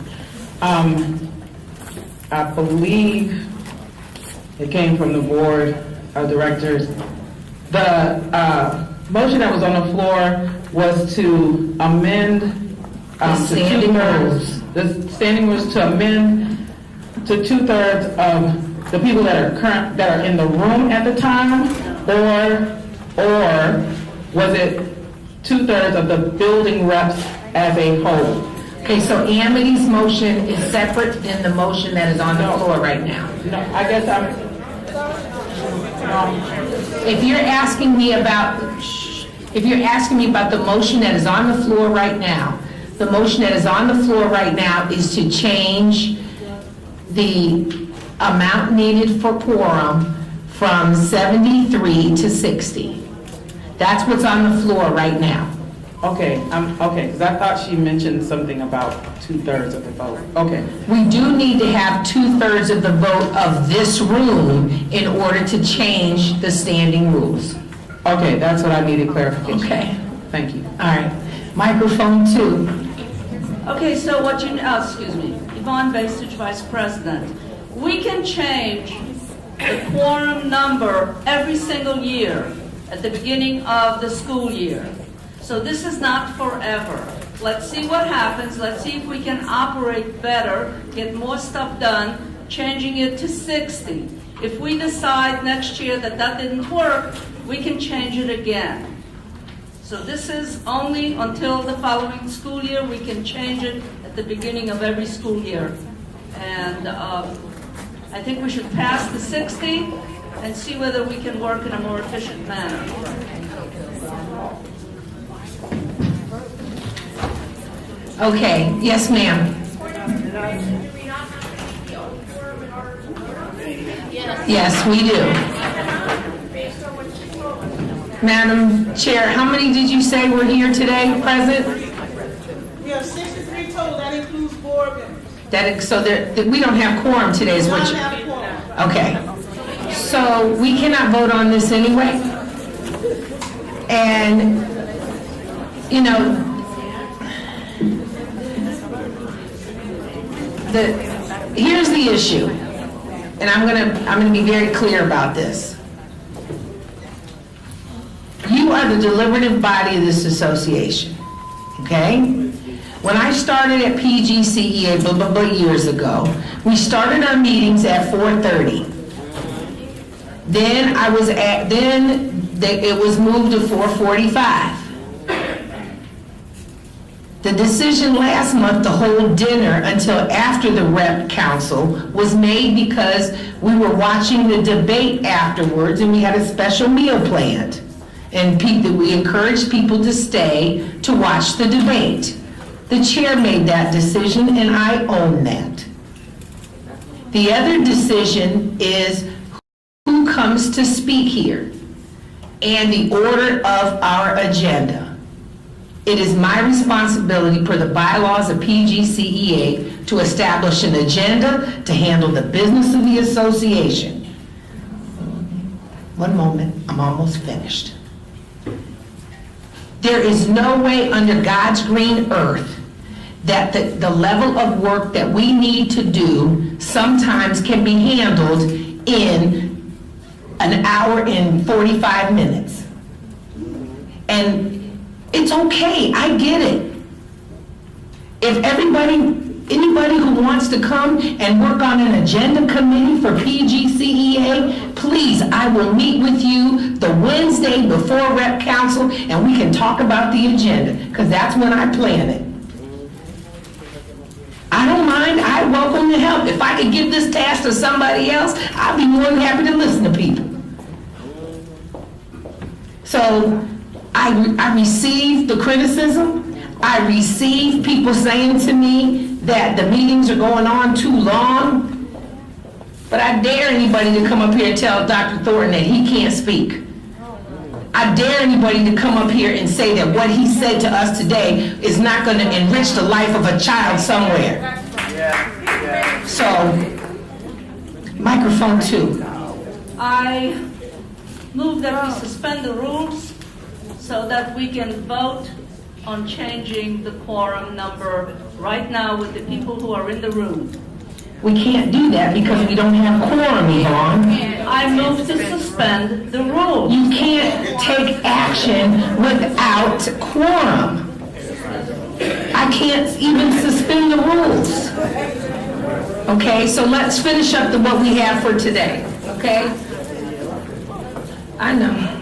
I believe it came from the board of directors. The motion that was on the floor was to amend The standing rules. The standing rules to amend to 2/3 of the people that are in the room at the time, or was it 2/3 of the building reps as a whole? Okay, so Amity's motion is separate than the motion that is on the floor right now. No, I guess If you're asking me about the motion that is on the floor right now, the motion that is on the floor right now is to change the amount needed for quorum from 73 to 60. That's what's on the floor right now. Okay, because I thought she mentioned something about 2/3 of the vote. Okay. We do need to have 2/3 of the vote of this room in order to change the standing rules. Okay, that's what I needed clarification. Okay. Thank you. All right. Microphone 2. Okay, so excuse me, Yvonne Basich, Vice President. We can change the quorum number every single year at the beginning of the school year. So this is not forever. Let's see what happens. Let's see if we can operate better, get more stuff done, changing it to 60. If we decide next year that that didn't work, we can change it again. So this is only until the following school year. We can change it at the beginning of every school year. And I think we should pass the 60 and see whether we can work in a more efficient manner. Okay. Yes, ma'am. Yes, we do. Madam Chair, how many did you say were here today, present? We have 63 total, that includes board members. So we don't have quorum today, is what you... Okay. So we cannot vote on this anyway. And, you know, here's the issue, and I'm gonna be very clear about this. You are the deliberative body of this association, okay? When I started at PGCEA blah, blah, blah years ago, we started our meetings at 4:30. Then it was moved to 4:45. The decision last month to hold dinner until after the rep council was made because we were watching the debate afterwards and we had a special meal planned. And we encouraged people to stay to watch the debate. The chair made that decision and I own that. The other decision is who comes to speak here and the order of our agenda. It is my responsibility per the bylaws of PGCEA to establish an agenda to handle the business of the association. One moment, I'm almost finished. There is no way under God's green earth that the level of work that we need to do sometimes can be handled in an hour and 45 minutes. And it's okay, I get it. If anybody who wants to come and work on an agenda committee for PGCEA, please, I will meet with you the Wednesday before rep council and we can talk about the agenda, because that's when I plan it. I don't mind, I welcome the help. If I could give this task to somebody else, I'd be more than happy to listen to people. So, I received the criticism. I received people saying to me that the meetings are going on too long. But I dare anybody to come up here and tell Dr. Thornton that he can't speak. I dare anybody to come up here and say that what he said to us today is not going to enrich the life of a child somewhere. So, microphone 2. I move that we suspend the rules so that we can vote on changing the quorum number right now with the people who are in the room. We can't do that because we don't have quorum, Yvonne. I move to suspend the rules. You can't take action without quorum. I can't even suspend the rules. Okay, so let's finish up what we have for today, okay? I know.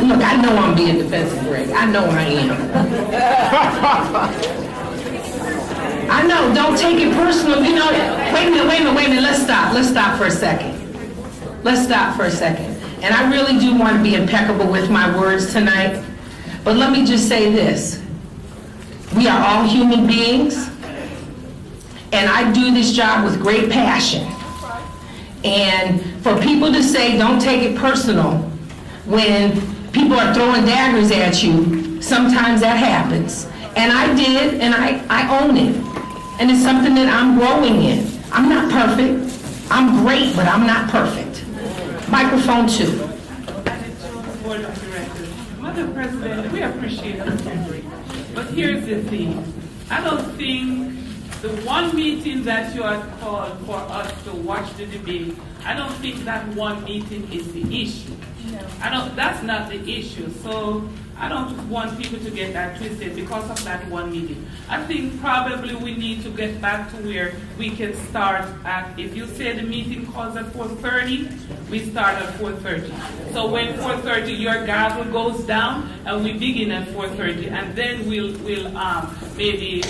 Look, I know I'm being defensive, Greg. I know I am. I know, don't take it personal. You know, wait a minute, let's stop for a second. And I really do want to be impeccable with my words tonight. But let me just say this. We are all human beings. And I do this job with great passion. And for people to say, don't take it personal, when people are throwing daggers at you, sometimes that happens. And I did, and I own it. And it's something that I'm growing in. I'm not perfect. I'm great, but I'm not perfect. Microphone 2. Board of Directors. Madam President, we appreciate the memory, but here's the thing. I don't think the one meeting that you had called for us to watch the debate, I don't think that one meeting is the issue. That's not the issue. So I don't want people to get that twisted because of that one meeting. I think probably we need to get back to where we can start at, if you say the meeting calls at 4:30, we start at 4:30. So when 4:30, your gavel goes down and we begin at 4:30, and then we'll maybe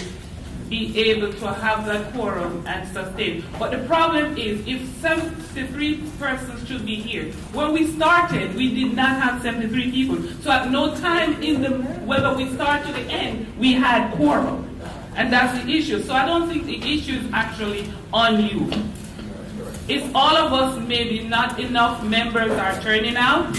be able to have that quorum and sustain. But the problem is, if 73 persons should be here, when we started, we did not have 73 people. So at no time whether we start to the end, we had quorum. And that's the issue. So I don't think the issue is actually on you. It's all of us, maybe not enough members are turning out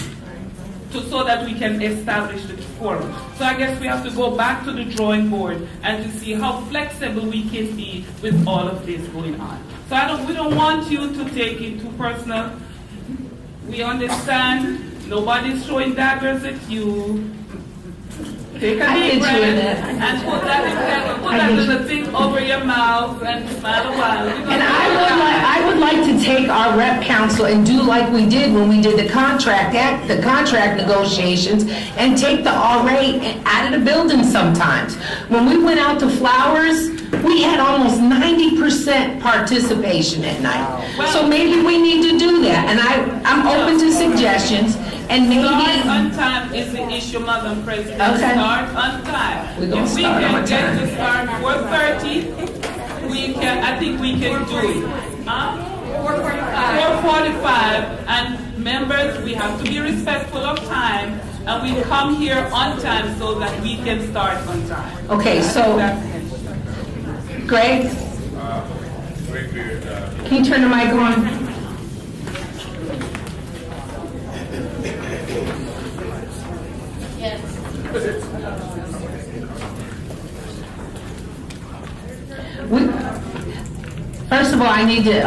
so that we can establish the quorum. So I guess we have to go back to the drawing board and to see how flexible we can be with all of this going on. So we don't want you to take it too personal. We understand nobody's throwing daggers at you. Take a deep breath and put that little thing over your mouth and smile a while. And I would like to take our rep council and do like we did when we did the contract negotiations, and take the RA out of the building sometimes. When we went out to Flowers, we had almost 90% participation at night. So maybe we need to do that. And I'm open to suggestions. And maybe start on time is the issue, Madam President. Okay. Start on time. We're gonna start on If we can get to start 4:30, I think we can do it. 4:45. And members, we have to be respectful of time, and we come here on time so that we can start on time. Okay, so Greg, can you turn the mic on? First of all, I need to,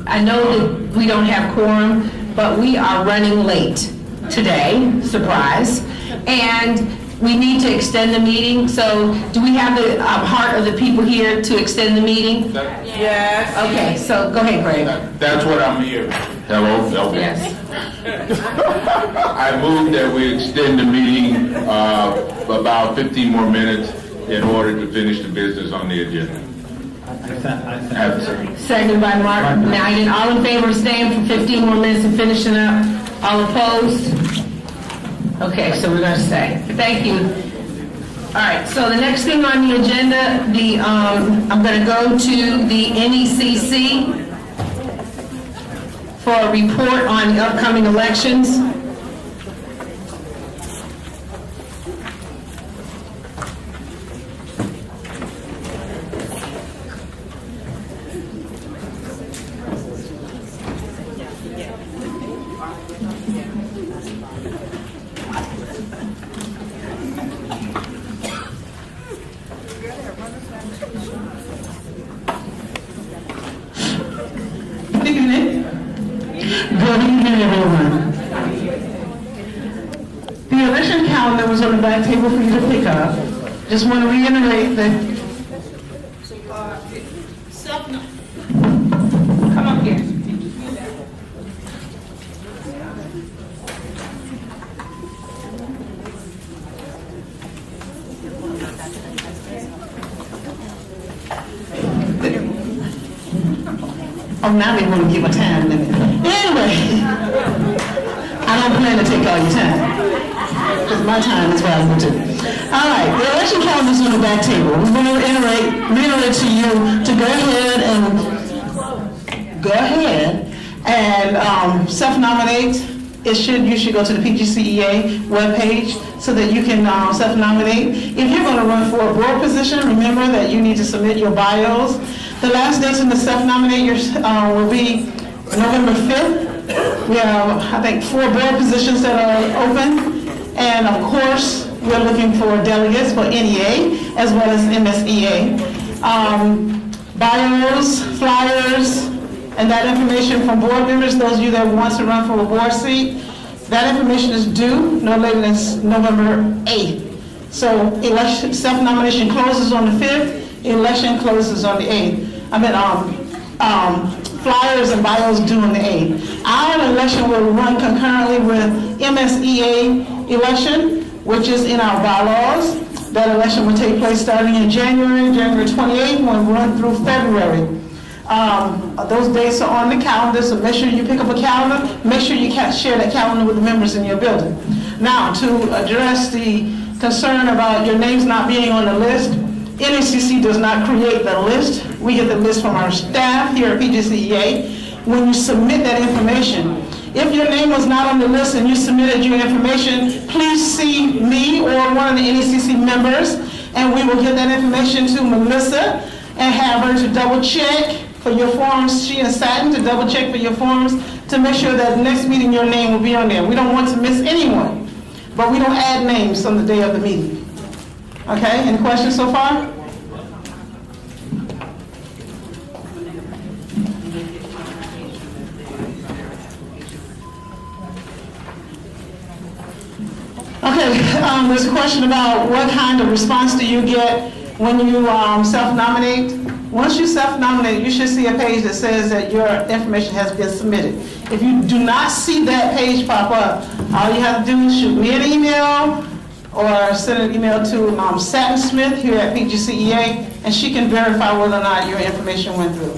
I know that we don't have quorum, but we are running late today, surprise, and we need to extend the meeting. So do we have the heart of the people here to extend the meeting? Yes. Okay, so go ahead, Greg. That's what I'm here. Hello? Yes. I move that we extend the meeting about 15 more minutes. in order to finish the business on the agenda. Seconded by Mark Knighton. All in favor of staying for 15 more minutes and finishing up? All opposed? Okay, so we're going to stay. Thank you. All right, so the next thing on the agenda, I'm going to go to the NECC for a report on the upcoming elections. Good evening, everyone. The election calendar was on the back table for you to pick up. Just want to reiterate that. Come up here. Oh, now they want to give a time limit. Anyway, I don't plan to take all your time, because my time is valuable too. All right, the election calendar is on the back table. We're going to reiterate to you to go ahead and self-nominate. You should go to the PGCEA webpage so that you can self-nominate. If you're going to run for a board position, remember that you need to submit your bios. The last dates in the self-nominate will be November 5th. We have, I think, 4 board positions that are open. And of course, we're looking for delegates for NEA as well as MSEA. Bios, flyers, and that information from board members, those of you that want to run for a board seat, that information is due no later than November 8th. So self-nomination closes on the 5th, election closes on the 8th. Flyers and bios due on the 8th. Our election will run concurrently with MSEA election, which is in our bylaws. That election will take place starting in January 28th, and will run through February. Those dates are on the calendar, so make sure you pick up a calendar. Make sure you share that calendar with the members in your building. Now, to address the concern about your names not being on the list, NECC does not create the list. We get the list from our staff here at PGCEA. When you submit that information, if your name was not on the list and you submitted your information, please see me or one of the NECC members, and we will get that information to Melissa and have her to double check for your forms. She and Satin to double check for your forms to make sure that next meeting your name will be on there. We don't want to miss anyone, but we don't add names on the day of the meeting. Okay, any questions so far? Okay, there's a question about what kind of response do you get when you self-nominate. Once you self-nominate, you should see a page that says that your information has been submitted. If you do not see that page pop up, all you have to do is shoot me an email or send an email to Satin Smith here at PGCEA, and she can verify whether or not your information went through.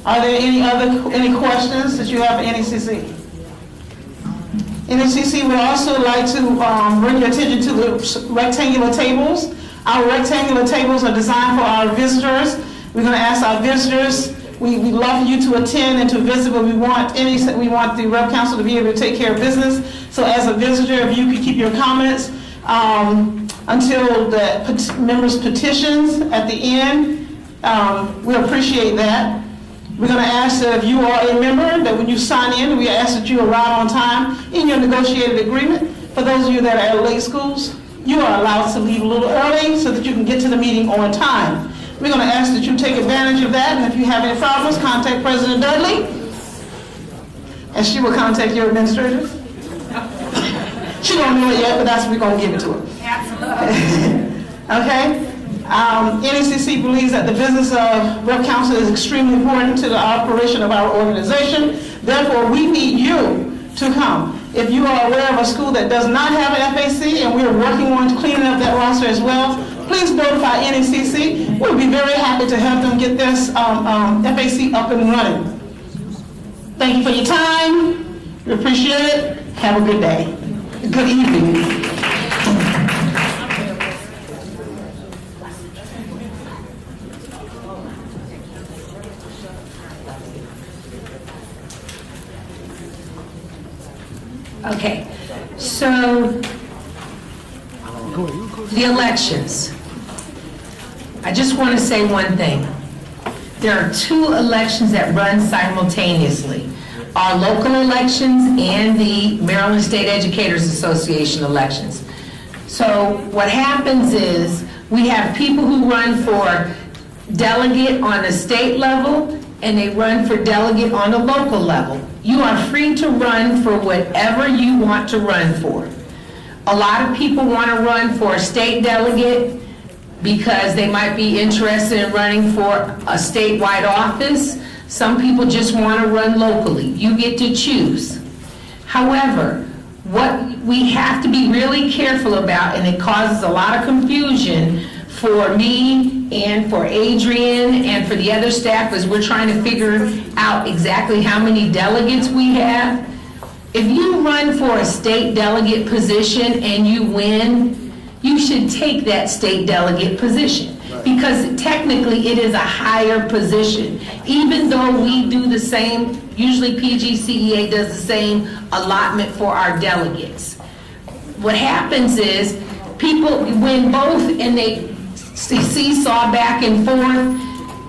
Are there any questions that you have for NECC? NECC would also like to bring your attention to the rectangular tables. Our rectangular tables are designed for our visitors. We're going to ask our visitors. We love you to attend and to visit, but we want the Rep Council to be able to take care of business. So as a visitor, if you could keep your comments until the members' petitions at the end, we appreciate that. We're going to ask that if you are a member, that when you sign in, we ask that you arrive on time in your negotiated agreement. For those of you that are at late schools, you are allowed to leave a little early so that you can get to the meeting on time. We're going to ask that you take advantage of that, and if you have any problems, contact President Dudley, and she will contact your administrators. She don't know it yet, but that's what we're going to give it to her. Absolutely. Okay? NECC believes that the business of Rep Council is extremely important to the operation of our organization. Therefore, we need you to come. If you are aware of a school that does not have an FAC, and we're working on cleaning up that roster as well, please notify NECC. We'll be very happy to help them get this FAC up and running. Thank you for your time. We appreciate it. Have a good day. Good evening. Okay, so the elections. I just want to say one thing. There are two elections that run simultaneously. Our local elections and the Maryland State Educators Association elections. So what happens is we have people who run for delegate on the state level and they run for delegate on the local level. You are free to run for whatever you want to run for. A lot of people want to run for a state delegate because they might be interested in running for a statewide office. Some people just want to run locally. You get to choose. However, what we have to be really careful about, and it causes a lot of confusion for me and for Adrian and for the other staff as we're trying to figure out exactly how many delegates we have. If you run for a state delegate position and you win, you should take that state delegate position because technically it is a higher position. Even though we do the same, usually PGCEA does the same allotment for our delegates. What happens is people win both and they seesaw back and forth.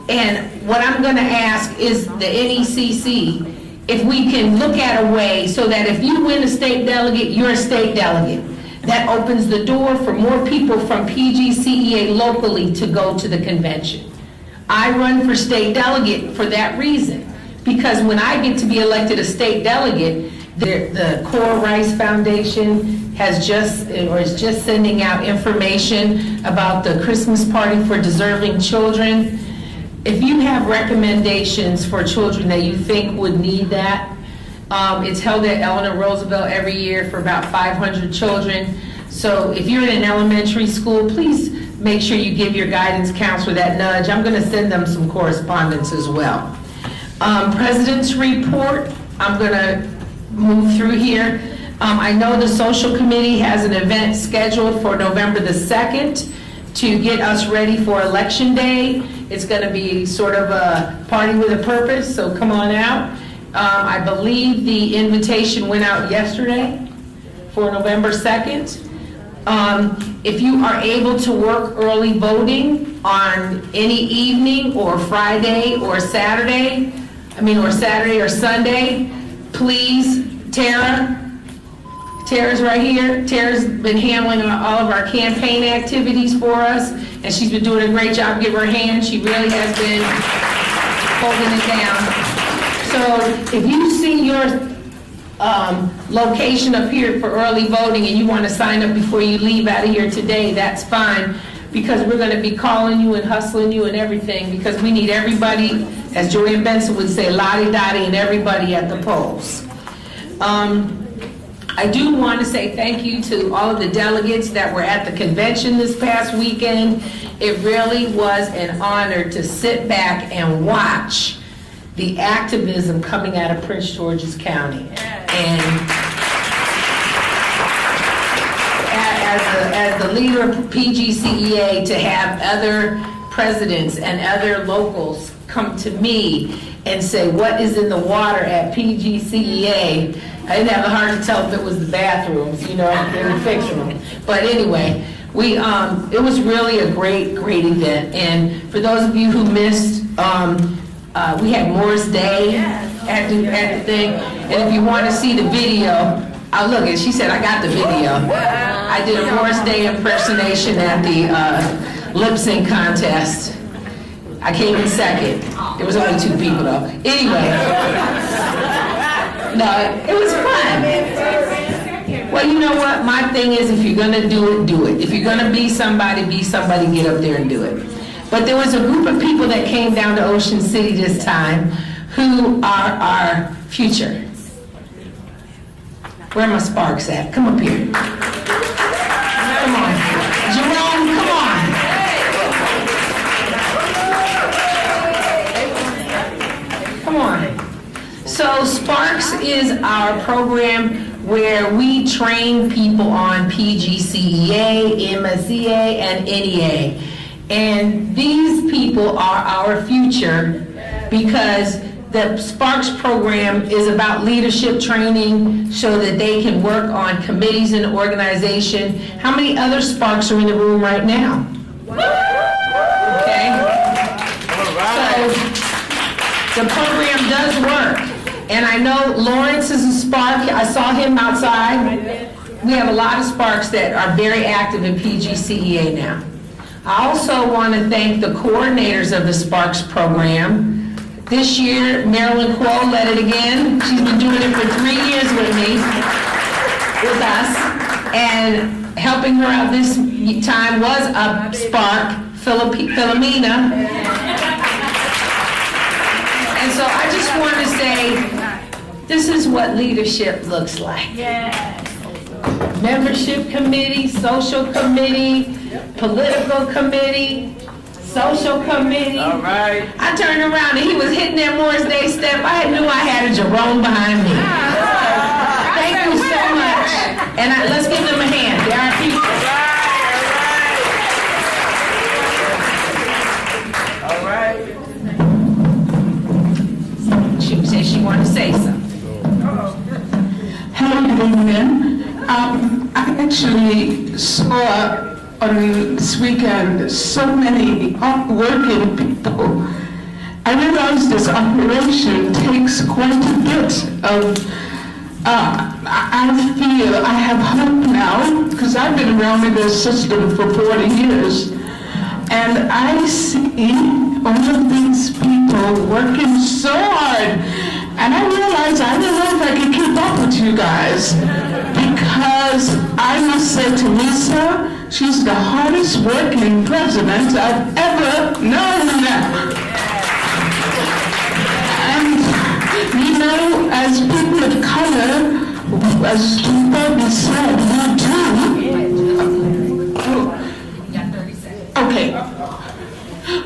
And what I'm going to ask is the NECC, if we can look at a way so that if you win a state delegate, you're a state delegate. That opens the door for more people from PGCEA locally to go to the convention. I run for state delegate for that reason, because when I get to be elected a state delegate, the Cora Rice Foundation has just, or is just sending out information about the Christmas party for deserving children. If you have recommendations for children that you think would need that, it's held at Eleanor Roosevelt every year for about 500 children. So if you're in an elementary school, please make sure you give your guidance counselor that nudge. I'm going to send them some correspondence as well. President's report, I'm going to move through here. I know the social committee has an event scheduled for November the 2nd to get us ready for Election Day. It's going to be sort of a party with a purpose, so come on out. I believe the invitation went out yesterday for November 2nd. If you are able to work early voting on any evening or Friday or Saturday, or Sunday, please, Tara's right here. Tara's been handling all of our campaign activities for us, and she's been doing a great job. Give her a hand. She really has been holding it down. So if you see your location up here for early voting and you want to sign up before you leave out of here today, that's fine, because we're going to be calling you and hustling you and everything, because we need everybody, as Joanne Benson would say, lottie-dottie and everybody at the polls. I do want to say thank you to all of the delegates that were at the convention this past weekend. It really was an honor to sit back and watch the activism coming out of Prince George's County. And as the leader of PGCEA, to have other presidents and other locals come to me and say, what is in the water at PGCEA? I didn't have the heart to tell if it was the bathrooms, they were fixing them. But anyway, it was really a great event. And for those of you who missed, we had Morris Day at the thing, and if you want to see the video, look, and she said, I got the video. I did a Morris Day impersonation at the lip sync contest. I came in second. There was only 2 people though. Anyway, no, it was fun. Well, you know what? My thing is, if you're gonna do it, do it. If you're gonna be somebody, get up there and do it. But there was a group of people that came down to Ocean City this time who are our future. Where are my Sparks at? Come up here. Come on. Jerome, come on. Come on. So Sparks is our program where we train people on PGCEA, MSEA, and NEA. And these people are our future because the Sparks program is about leadership training so that they can work on committees and organization. How many other Sparks are in the room right now? Okay. So the program does work. And I know Lawrence is a Spark. I saw him outside. We have a lot of Sparks that are very active in PGCEA now. I also want to thank the coordinators of the Sparks program. This year, Marilyn Kuo led it again. She's been doing it for 3 years with me, with us. And helping her out this time was a Spark, Philomena. And so I just want to say, this is what leadership looks like. Membership committee, social committee, political committee, social committee. All right. I turned around and he was hitting that Morris Day step. I knew I had a Jerome behind me. Thank you so much. And let's give them a hand. They are people. All right. She said she wanted to say something. Hello, good evening. I actually saw on this weekend so many hardworking people. I realize this operation takes quite a bit of, I feel I have hope now, because I've been around in this system for 40 years, and I see all of these people working so hard, and I realize I don't know if I can keep up with you guys, because I must say to Lisa, she's the hardest working president I've ever known. And, you know, as people of color, as Bobby said, we do. Okay.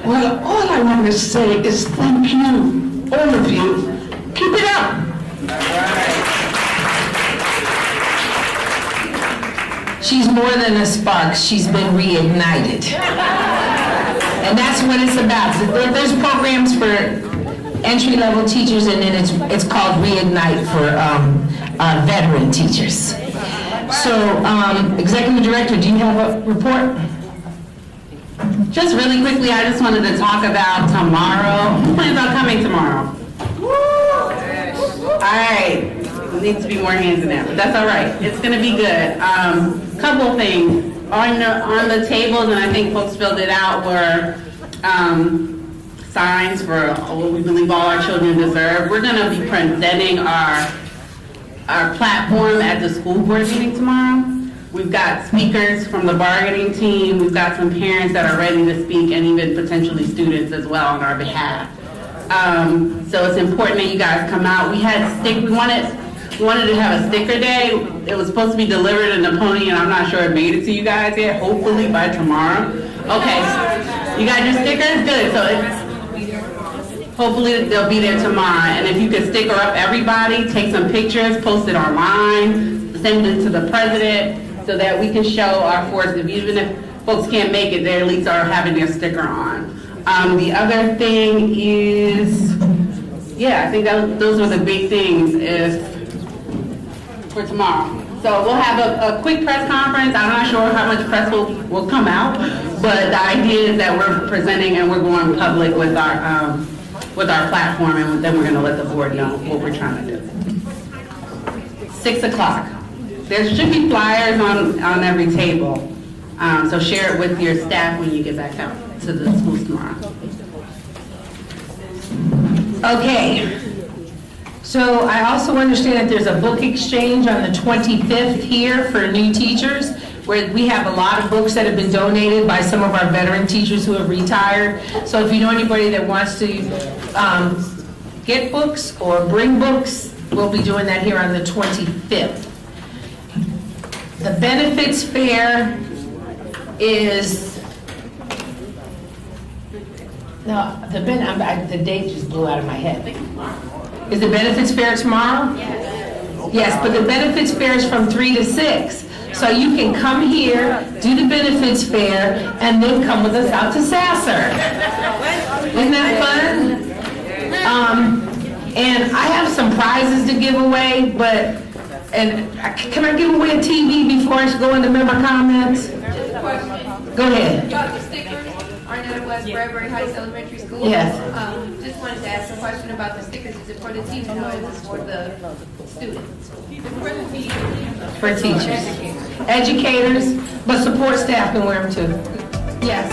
Well, all I want to say is thank you, all of you. Keep it up. She's more than a spark, she's been reignited. And that's what it's about. There's programs for entry-level teachers, and then it's called Reignite for veteran teachers. So, Executive Director, do you have a report? Just really quickly, I just wanted to talk about tomorrow. Who plans on coming tomorrow? All right. Needs to be more hands in there, but that's all right. It's going to be good. Couple things on the tables, and I think folks filled it out, were signs for what we believe all our children deserve. We're going to be presenting our platform at the school board meeting tomorrow. We've got speakers from the bargaining team. We've got some parents that are ready to speak, and even potentially students as well on our behalf. So it's important that you guys come out. We wanted to have a sticker day. It was supposed to be delivered in Napoleon, and I'm not sure it made it to you guys yet. Hopefully by tomorrow. Okay, you got your stickers? Good. So hopefully they'll be there tomorrow. And if you could sticker up everybody, take some pictures, post it online, send it to the president, so that we can show our force. Even if folks can't make it, they at least are having their sticker on. The other thing is, I think those are the big things for tomorrow. So we'll have a quick press conference. I'm not sure how much press will come out, but the idea is that we're presenting and we're going public with our platform, and then we're going to let the board know what we're trying to do. 6 o'clock. There should be flyers on every table, so share it with your staff when you get back out to the schools tomorrow. Okay. So I also understand that there's a book exchange on the 25th here for new teachers, where we have a lot of books that have been donated by some of our veteran teachers who have retired. So if you know anybody that wants to get books or bring books, we'll be doing that here on the 25th. The benefits fair is, no, the date just blew out of my head. Is the benefits fair tomorrow? Yes, but the benefits fair is from 3 to 6. So you can come here, do the benefits fair, and then come with us out to Sasser. Isn't that fun? And I have some prizes to give away, but, can I give away a TV before I go into member comments? Go ahead. About the stickers, Arnett West Bradbury Heights Elementary School. Yes. Just wanted to ask a question about the stickers. Is it for the teachers or is it for the students? For the teachers. For teachers. Educators, but support staff can wear them too. Yes.